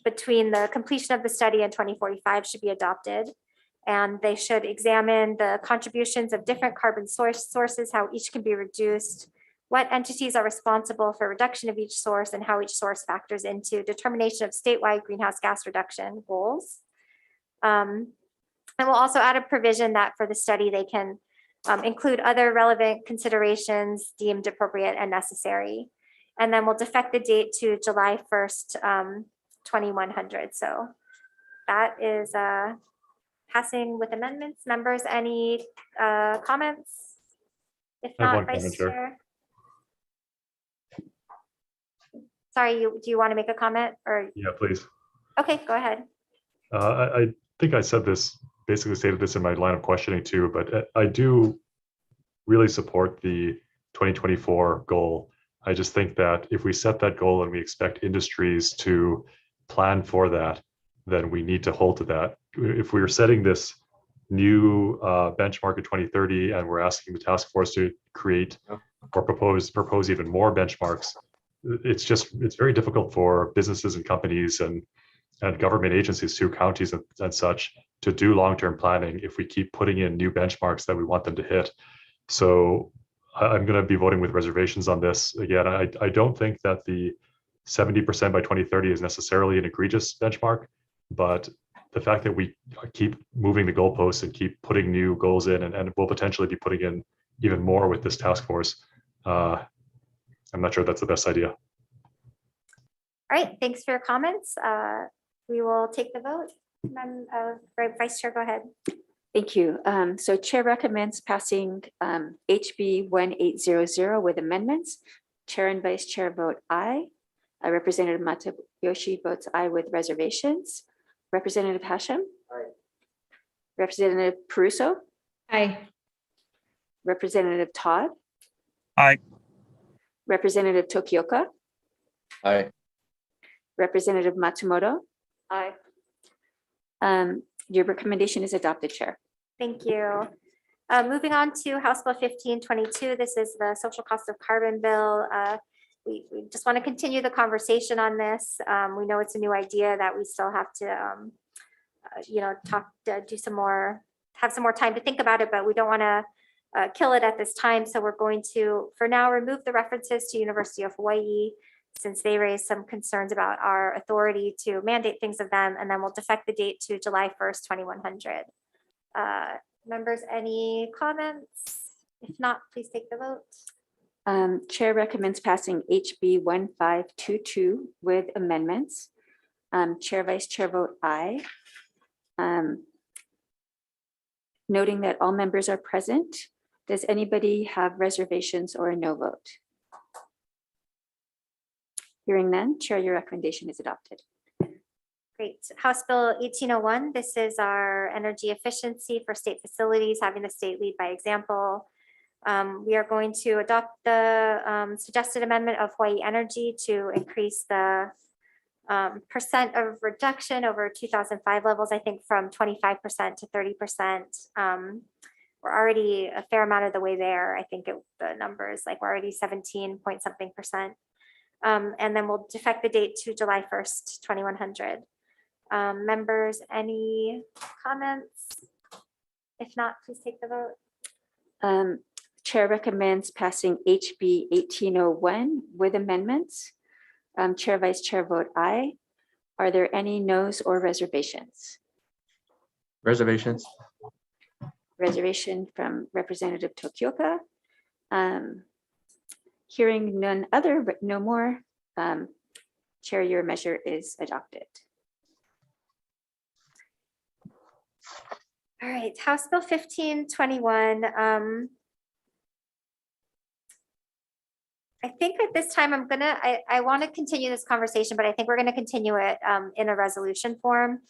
between the completion of the study and 2045 should be adopted. And they should examine the contributions of different carbon sources, how each can be reduced, what entities are responsible for reduction of each source, and how each source factors into determination of statewide greenhouse gas reduction goals. And we'll also add a provision that for the study, they can include other relevant considerations deemed appropriate and necessary. And then we'll defect the date to July 1st, 2100. So that is passing with amendments. Members, any comments? If I have not, one comment, Vice Chair. Chair. Sorry, do you want to make a comment or? Yeah, please. Okay, go ahead. I think I said this, basically stated this in my line of questioning too, but I do really support the 2024 goal. I just think that if we set that goal and we expect industries to plan for that, then we need to hold to that. If we are setting this new benchmark at 2030 and we're asking the task force to create or propose even more benchmarks, it's very difficult for businesses and companies and government agencies, too, counties and such, to do long-term planning if we keep putting in new benchmarks that we want them to hit. So I'm going to be voting with reservations on this. Again, I don't think that the 70% by 2030 is necessarily an egregious benchmark, but the fact that we keep moving the goalposts and keep putting new goals in, and we'll potentially be putting in even more with this task force, I'm not sure that's the best idea. All right, thanks for your comments. We will take the vote. Vice Chair, go ahead. Thank you. So Chair recommends passing HB 1800 with amendments. Chair and Vice Chair vote aye. Representative Matayoshi votes aye with reservations. Representative Hashem? Aye. Representative Peruso? Aye. Representative Todd? Aye. Representative Tokioka? Aye. Representative Matsumoto? Aye. Your recommendation is adopted, Chair. Thank you. Moving on to House Bill 1522. This is the social cost of carbon bill. We just want to continue the conversation on this. We know it's a new idea that we still have to, have some more time to think about it, but we don't want to kill it at this time. So we're going to, for now, remove the references to University of Hawaii, since they raised some concerns about our authority to mandate things of them, and then we'll defect the date to July 1st, 2100. Members, any comments? If not, please take the vote. Chair recommends passing HB 1522 with amendments. Chair, Vice Chair vote aye. Noting that all members are present, does anybody have reservations or a no vote? Hearing none, Chair, your recommendation is adopted. Great. House Bill 1801. This is our energy efficiency for state facilities, having the state lead by example. We are going to adopt the suggested amendment of Hawaii Energy to increase the percent of reduction over 2005 levels, I think from 25% to 30%. We're already a fair amount of the way there. I think the number is like we're already 17 point something percent. And then we'll defect the date to July 1st, 2100. Members, any comments? If not, please take the vote. Chair recommends passing HB 1801 with amendments. Chair, Vice Chair vote aye. Are there any noes or reservations? Reservations. Reservation from Representative Tokioka. Hearing no more. Chair, your measure is adopted. All right, House Bill 1521. I think at this time I want to continue this conversation, but I think we're going to continue it in a resolution form.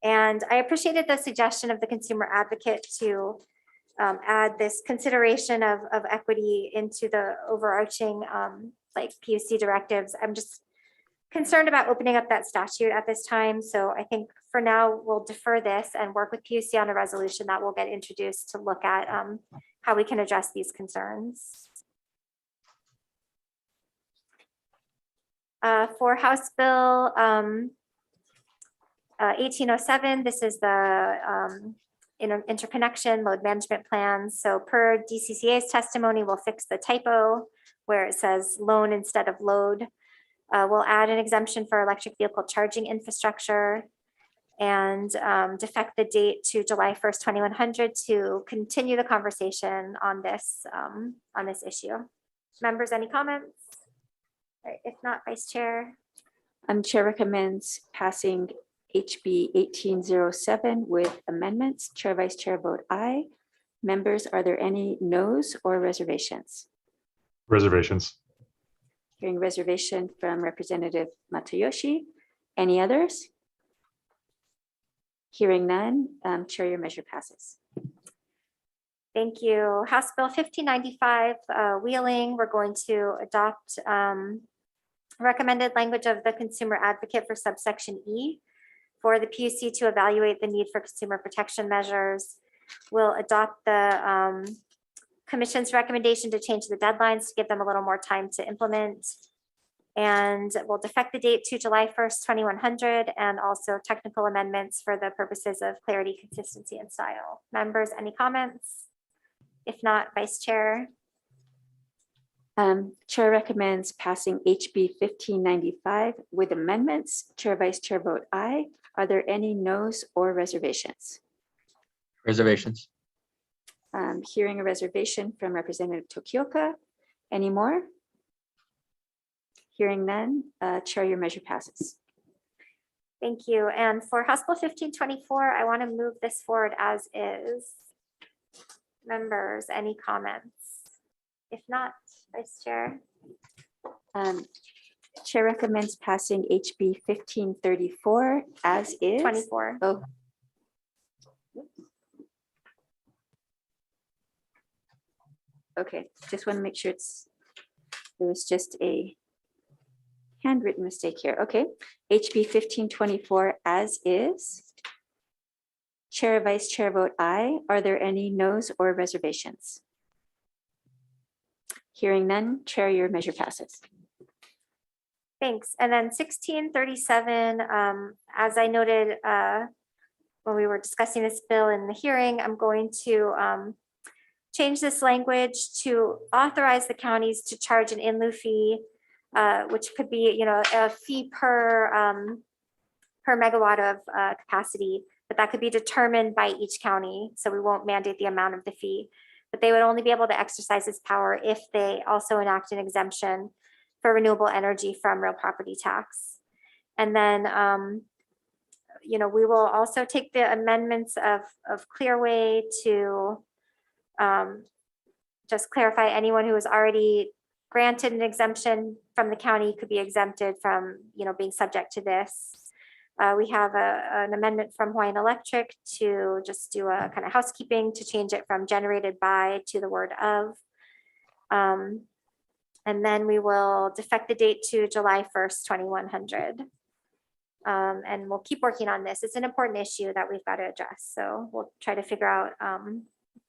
And I appreciated the suggestion of the consumer advocate to add this consideration of equity into the overarching like PUC directives. I'm just concerned about opening up that statute at this time. So I think for now we'll defer this and work with PUC on a resolution that will get introduced to look at how we can address these concerns. For House Bill 1807, this is the interconnection load management plans. So per DCCA's testimony, we'll fix the typo where it says loan instead of load. We'll add an exemption for electric vehicle charging infrastructure and defect the date to July 1st, 2100 to continue the conversation on this issue. Members, any comments? All right, if not, Vice Chair. Chair recommends passing HB 1807 with amendments. Chair, Vice Chair vote aye. Members, are there any noes or reservations? Reservations. Hearing reservation from Representative Matayoshi. Any others? Hearing none, Chair, your measure passes. Thank you. House Bill 1595, Wheeling, we're going to adopt recommended language of the consumer advocate for subsection E for the PUC to evaluate the need for consumer protection measures. We'll adopt the Commission's recommendation to change the deadlines to give them a little more time to implement. And we'll defect the date to July 1st, 2100, and also technical amendments for the purposes of clarity, consistency, and style. Members, any comments? If not, Vice Chair. Chair recommends passing HB 1595 with amendments. Chair, Vice Chair vote aye. Are there any noes or reservations? Reservations. Hearing a reservation from Representative Tokioka. Any more? Hearing none, Chair, your measure passes. Thank you. And for House Bill 1524, I want to move this forward as is. Members, any comments? If not, Vice Chair. Chair recommends passing HB 1534 as is. 24. Oh. Okay, just want to make sure there was just a handwritten mistake here. Okay, HB 1524 as is. Chair, Vice Chair vote aye. Are there any noes or reservations? Hearing none, Chair, your measure passes. Thanks. And then 1637, as I noted when we were discussing this bill in the hearing, I'm going to change this language to authorize the counties to charge an in lieu fee, which could be, a fee per megawatt of capacity, but that could be determined by each county. So we won't mandate the amount of the fee, but they would only be able to exercise this power if they also enact an exemption for renewable energy from real property tax. And then, we will also take the amendments of Clearway to just clarify anyone who was already granted an exemption from the county could be exempted from, being subject to this. We have an amendment from Hawaiian Electric to just do a kind of housekeeping to change it from generated by to the word of. And then we will defect the date to July 1st, 2100. And we'll keep working on this. It's an important issue that we've got to address. So we'll try to figure out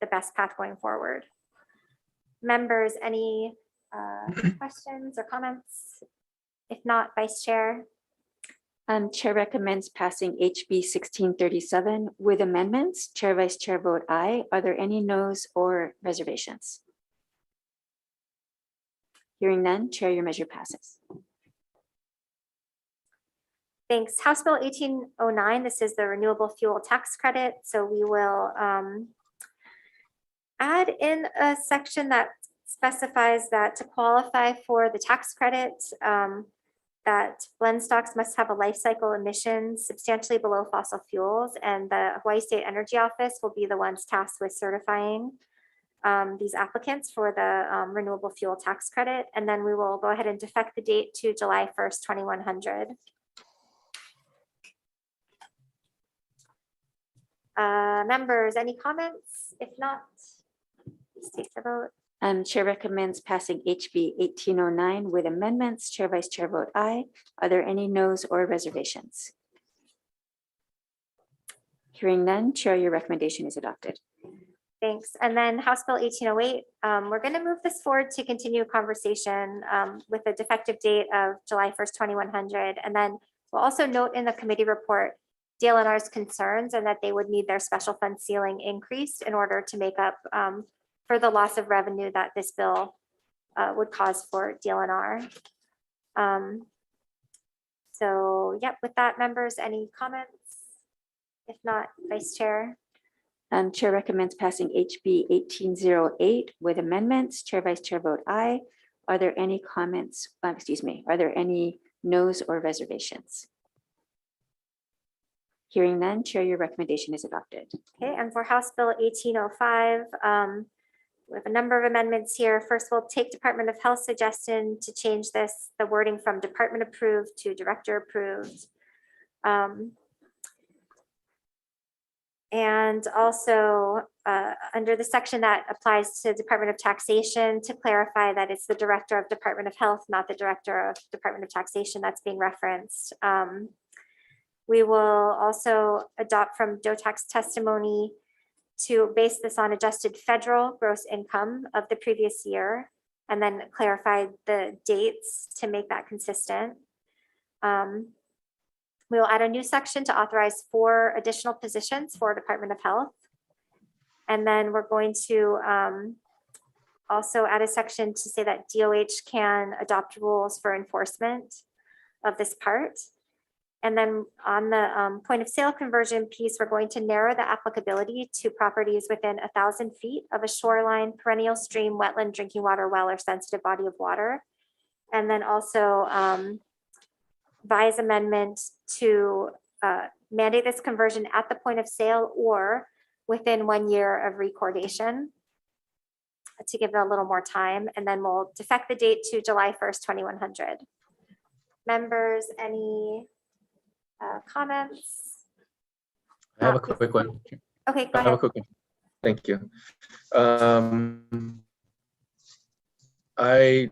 the best path going forward. Members, any questions or comments? If not, Vice Chair. Chair recommends passing HB 1637 with amendments. Chair, Vice Chair vote aye. Are there any noes or reservations? Hearing none, Chair, your measure passes. Thanks. House Bill 1809, this is the renewable fuel tax credit. So we will add in a section that specifies that to qualify for the tax credit, that blend stocks must have a life cycle emissions substantially below fossil fuels, and the Hawaii State Energy Office will be the ones tasked with certifying these applicants for the renewable fuel tax credit. And then we will go ahead and defect the date to July 1st, 2100. Members, any comments? If not, please take the vote. Chair recommends passing HB 1809 with amendments. Chair, Vice Chair vote aye. Are there any noes or reservations? Hearing none, Chair, your recommendation is adopted. Thanks. And then House Bill 1808, we're going to move this forward to continue conversation with a defective date of July 1st, 2100. And then we'll also note in the committee report DLNR's concerns and that they would need their special fund ceiling increased in order to make up for the loss of revenue that this bill would cause for DLNR. So, yep, with that, members, any comments? If not, Vice Chair. Chair recommends passing HB 1808 with amendments. Chair, Vice Chair vote aye. Are there any comments? Are there any noes or reservations? Hearing none, Chair, your recommendation is adopted. Okay, and for House Bill 1805, we have a number of amendments here. First, we'll take Department of Health suggestion to change the wording from department approved to director approved. And also under the section that applies to Department of Taxation, to clarify that it's the Director of Department of Health, not the Director of Department of Taxation that's being referenced. We will also adopt from DOTAC's testimony to base this on adjusted federal gross income of the previous year, and then clarify the dates to make that consistent. We will add a new section to authorize 4 additional positions for Department of Health. And then we're going to also add a section to say that DOH can adopt rules for enforcement of this part. And then on the point of sale conversion piece, we're going to narrow the applicability to properties within 1,000 feet of a shoreline, perennial stream, wetland, drinking water well, or sensitive body of water. And then also advise amendment to mandate this conversion at the point of sale or within 1 year of recordation, to give it a little more time. And then we'll defect the date to July 1st, 2100. Members, any comments? I have a quick one. Okay, go I have ahead. a quick one. Thank you. I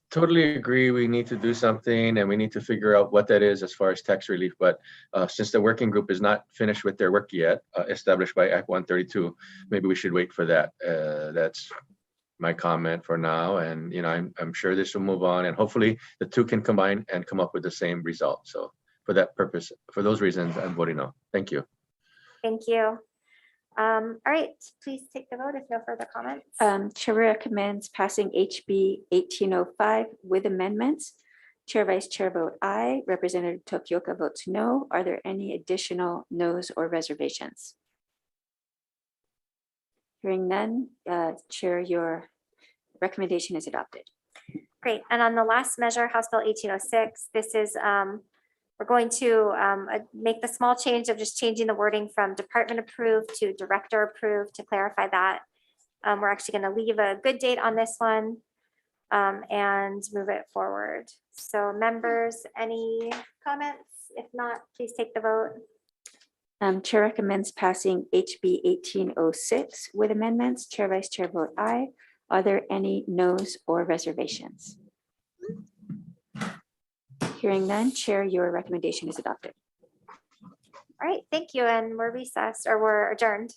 totally agree. We need to do something and we need to figure out what that is as far as tax relief. But since the working group is not finished with their work yet, established by Act 132, maybe we should wait for that. That's my comment for now. And, I'm sure this will move on and hopefully the two can combine and come up with the same result. So for that purpose, for those reasons, I'm voting no. Thank you. Thank you. All right, please take the vote if no further comments. Chair recommends passing HB 1805 with amendments. Chair, Vice Chair vote aye. Representative Tokioka votes no. Are there any additional noes or reservations? Hearing none, Chair, your recommendation is adopted. Great. And on the last measure, House Bill 1806, this is we're going to make the small change of just changing the wording from department approved to director approved to clarify that. We're actually going to leave a good date on this one and move it forward. So members, any comments? If not, please take the vote. Chair recommends passing HB 1806 with amendments. Chair, Vice Chair vote aye. Are there any noes or reservations? Hearing none, Chair, your recommendation is adopted. All right, thank you. And we're recessed or we're adjourned.